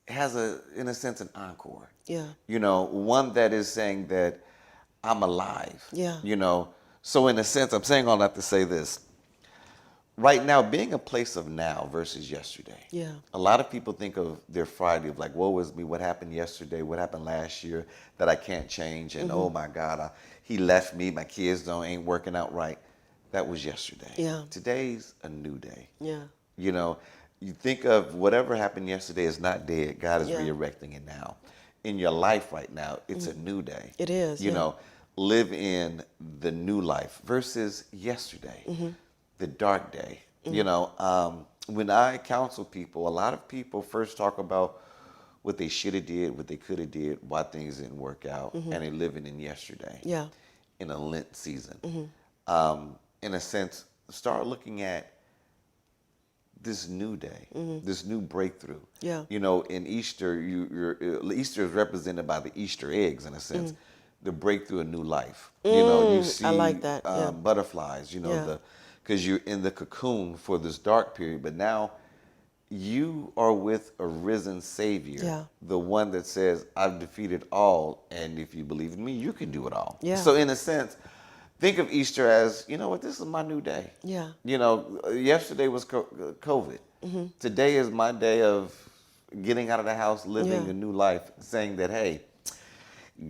has in a sense, an encore. Yeah. One that is saying that I'm alive. Yeah. So in a sense, I'm saying all that to say this. Right now, being a place of now versus yesterday. Yeah. A lot of people think of their Friday of like, woe is me, what happened yesterday, what happened last year that I can't change, and oh my God, he left me, my kids ain't working out right. That was yesterday. Yeah. Today's a new day. Yeah. You think of whatever happened yesterday is not dead. God is re-erecting it now. In your life right now, it's a new day. It is. Live in the new life versus yesterday. The dark day. When I counsel people, a lot of people first talk about what they should have did, what they could have did, why things didn't work out, and they're living in yesterday. Yeah. In a Lent season. In a sense, start looking at this new day, this new breakthrough. Yeah. In Easter, Easter is represented by the Easter eggs, in a sense, the breakthrough of new life. You see I like that. butterflies, because you're in the cocoon for this dark period, but now you are with a risen Savior, the one that says, I've defeated all, and if you believe in me, you can do it all. Yeah. So in a sense, think of Easter as, this is my new day. Yeah. Yesterday was COVID. Today is my day of getting out of the house, living a new life, saying that, hey,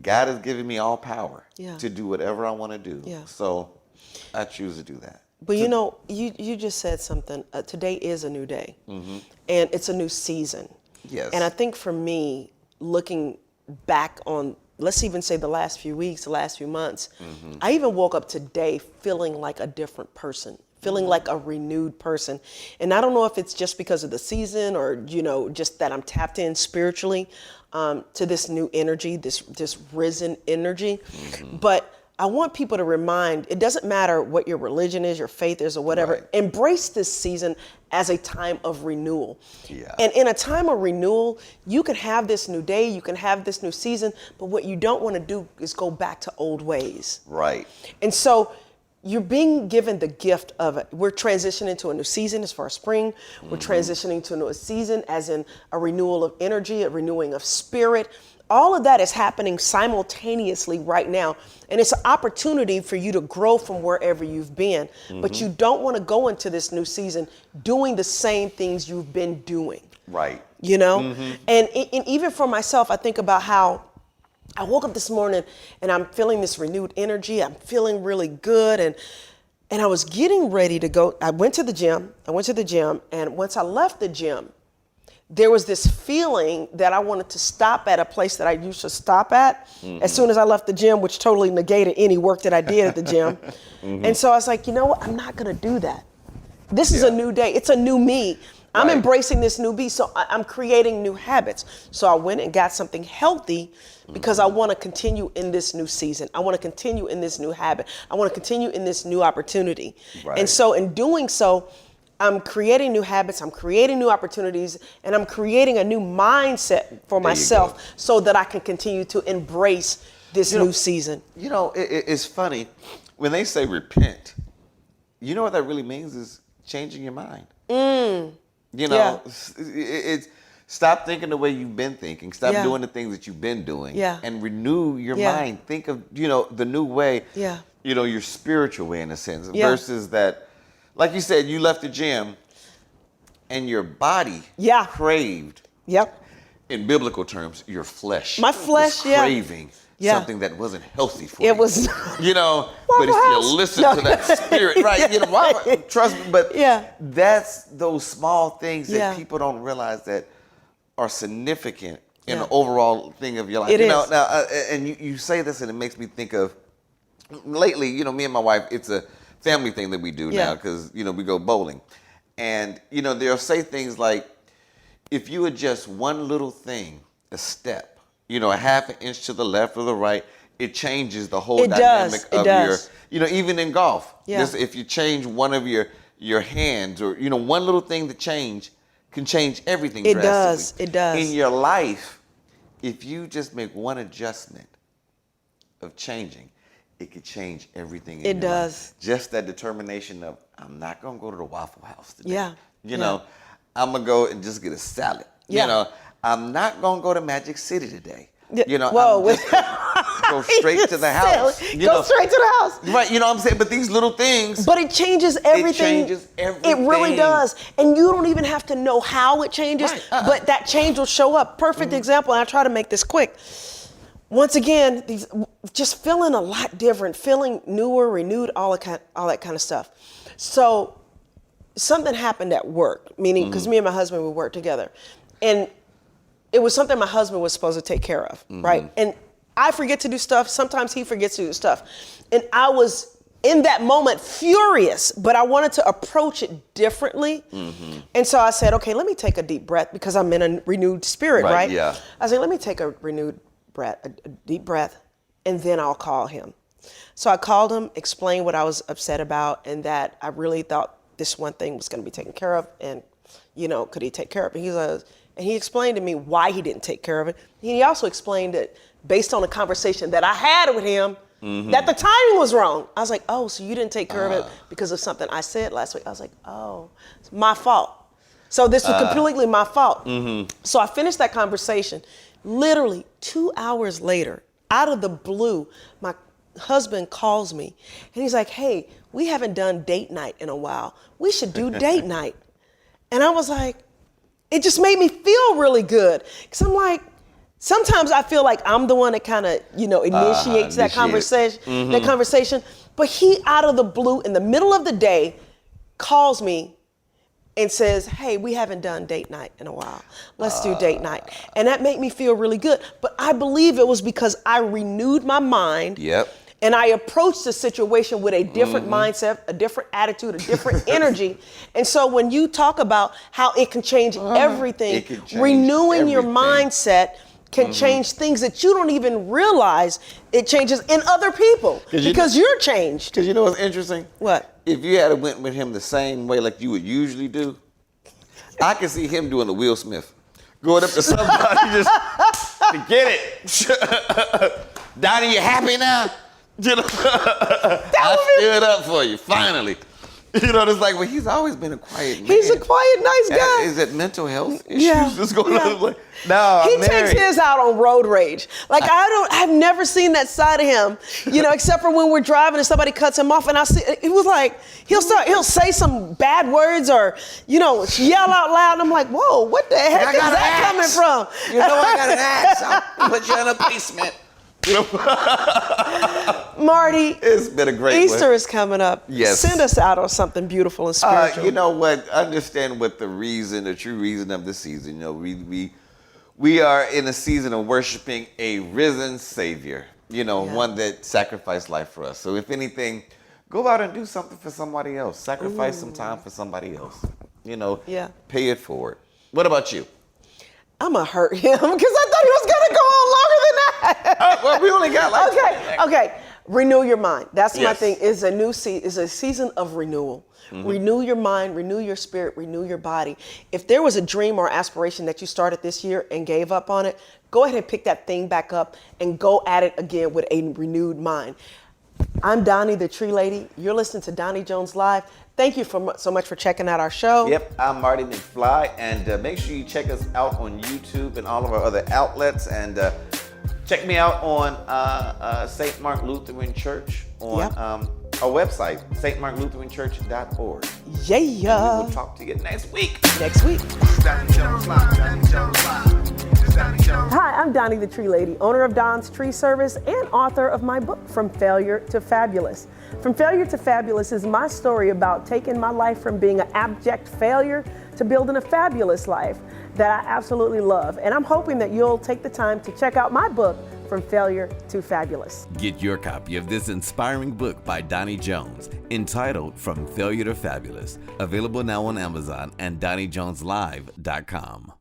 God has given me all power to do whatever I want to do. Yeah. So I choose to do that. But you just said something. Today is a new day, and it's a new season. Yes. And I think for me, looking back on, let's even say the last few weeks, the last few months, I even woke up today feeling like a different person, feeling like a renewed person. And I don't know if it's just because of the season or, just that I'm tapped in spiritually to this new energy, this risen energy. But I want people to remind, it doesn't matter what your religion is, your faith is, or whatever. Right. Embrace this season as a time of renewal. Yeah. And in a time of renewal, you can have this new day, you can have this new season, but what you don't want to do is go back to old ways. Right. And so you're being given the gift of it. We're transitioning to a new season as far as spring. We're transitioning to a new season as in a renewal of energy, a renewing of spirit. All of that is happening simultaneously right now. And it's an opportunity for you to grow from wherever you've been. But you don't want to go into this new season doing the same things you've been doing. Right. And even for myself, I think about how I woke up this morning and I'm feeling this renewed energy. I'm feeling really good. And I was getting ready to go. I went to the gym. And once I left the gym, there was this feeling that I wanted to stop at a place that I used to stop at as soon as I left the gym, which totally negated any work that I did at the gym. And so I was like, you know what? I'm not going to do that. This is a new day. It's a new me. I'm embracing this new me. So I'm creating new habits. So I went and got something healthy because I want to continue in this new season. I want to continue in this new habit. I want to continue in this new opportunity. Right. And so in doing so, I'm creating new habits, I'm creating new opportunities, and I'm creating a new mindset for myself so that I can continue to embrace this new season. It's funny when they say repent, what that really means is changing your mind. You know, it's stop thinking the way you've been thinking. Stop doing the things that you've been doing. Yeah. And renew your mind. Think of, you know, the new way. Yeah. You know, your spiritual way in a sense. Versus that, like you said, you left the gym and your body craved. Yep. In biblical terms, your flesh. My flesh, was craving something that wasn't healthy for you. It was. You know, but if House. you listen to that spirit, right? You know, trust me. But that's those small things that people don't realize that are significant in the overall thing of your life. It is. Now, and you say this, and it makes me think of lately. You know, me and my wife. It's a family thing that we do now because you know we go bowling, and you know they'll say things like, if you adjust one little thing, a step, you know, a half an inch to the left or the right, it changes the whole dynamic of your, you know, even in golf. Yeah. This, if you change one of your hands or, you know, one little thing to change can change everything drastically. It does. In your life, if you just make one adjustment of changing, it could change everything in your life. Just that determination of, I'm not going to go to the Waffle House today. Yeah. You know, I'm going to go and just get a salad. Yeah. You know, I'm not going to go to Magic City today. Yeah. You know, Whoa. I'm just go straight to the house. Go straight to the house. Right, you know what I'm saying? But these little things. But it changes everything. It changes everything. It really does. And you don't even have to know how it changes, but that change will show up. Perfect example, and I try to make this quick. Once again, these just feeling a lot different, feeling newer, renewed, all that kind of stuff. So something happened at work, meaning because me and my husband would work together. And it was something my husband was supposed to take care of, right? And I forget to do stuff. Sometimes he forgets to do stuff. And I was, in that moment, furious, but I wanted to approach it differently. And so I said, okay, let me take a deep breath because I'm in a renewed spirit, right? Yeah. I said, let me take a renewed breath, a deep breath, and then I'll call him. So I called him, explained what I was upset about, and that I really thought this one thing was going to be taken care of, and, you know, could he take care of it? And he explained to me why he didn't take care of it. He also explained that based on a conversation that I had with him, that the timing was wrong. I was like, oh, so you didn't take care of it because of something I said last week. I was like, oh, it's my fault. So this was completely my fault. So I finished that conversation. Literally 2 hours later, out of the blue, my husband calls me and he's like, hey, we haven't done date night in a while. We should do date night. And I was like, it just made me feel really good. Because I'm like, sometimes I feel like I'm the one that kind of, you know, initiates that conversation. But he, out of the blue, in the middle of the day, calls me and says, hey, we haven't done date night in a while. Let's do date night. And that made me feel really good. But I believe it was because I renewed my mind. And I approached the situation with a different mindset, a different attitude, a different energy. And so when you talk about how it can change everything, renewing your mindset can change things that you don't even realize it changes in other people because you're changed. Because you know what's interesting? What? If you had went with him the same way like you would usually do, I could see him doing the Will Smith. Going up to somebody just to get it. Donnie, you happy now? You know, I stood up for you, finally. You know, it's like, well, he's always been a quiet man. He's a quiet, nice guy. Is it mental health issues that's going on? Like, no, he takes his out on road rage. Like, I've never seen that side of him, you know, except for when we're driving and somebody cuts him off. And it was like, he'll say some bad words or, you know, yell out loud. And I'm like, whoa, what the heck is that coming from? You know, I got an axe. I'll put you in a basement. You know? Marty, it's been a great Easter is coming up. Yes. Send us out on something beautiful and spiritual. You know what? Understand what the true reason of the season. You know, we are in a season of worshiping a risen Savior. You know, one that sacrificed life for us. So if anything, go out and do something for somebody else. Sacrifice some time for somebody else. You know, pay it forward. What about you? I'm going to hurt him because I thought he was going to go on longer than that. Well, we only got like Okay. Renew your mind. That's my thing. It's a new it's a season of renewal. Renew your mind, renew your spirit, renew your body. If there was a dream or aspiration that you started this year and gave up on it, go ahead and pick that thing back up and go at it again with a renewed mind. I'm Doni, the Tree Lady. You're listening to Doni Jones Live. Thank you so much for checking out our show. Yep, I'm Marty McFly, and make sure you check us out on YouTube and all of our other outlets, and check me out on St. Mark Lutheran Church on our website, stmarklutheranchurch.org. Yeah. And we will talk to you next week. Next week. Doni Jones Live, Doni Jones Live, Doni Jones. Hi, I'm Doni the Tree Lady, owner of Don's Tree Service and author of my book, From Failure to Fabulous. From Failure to Fabulous is my story about taking my life from being an abject failure to building a fabulous life that I absolutely love. And I'm hoping that you'll take the time to check out my book, From Failure to Fabulous. Get your copy of this inspiring book by Doni Jones, entitled From Failure to Fabulous, available now on Amazon and DoniJonesLive.com.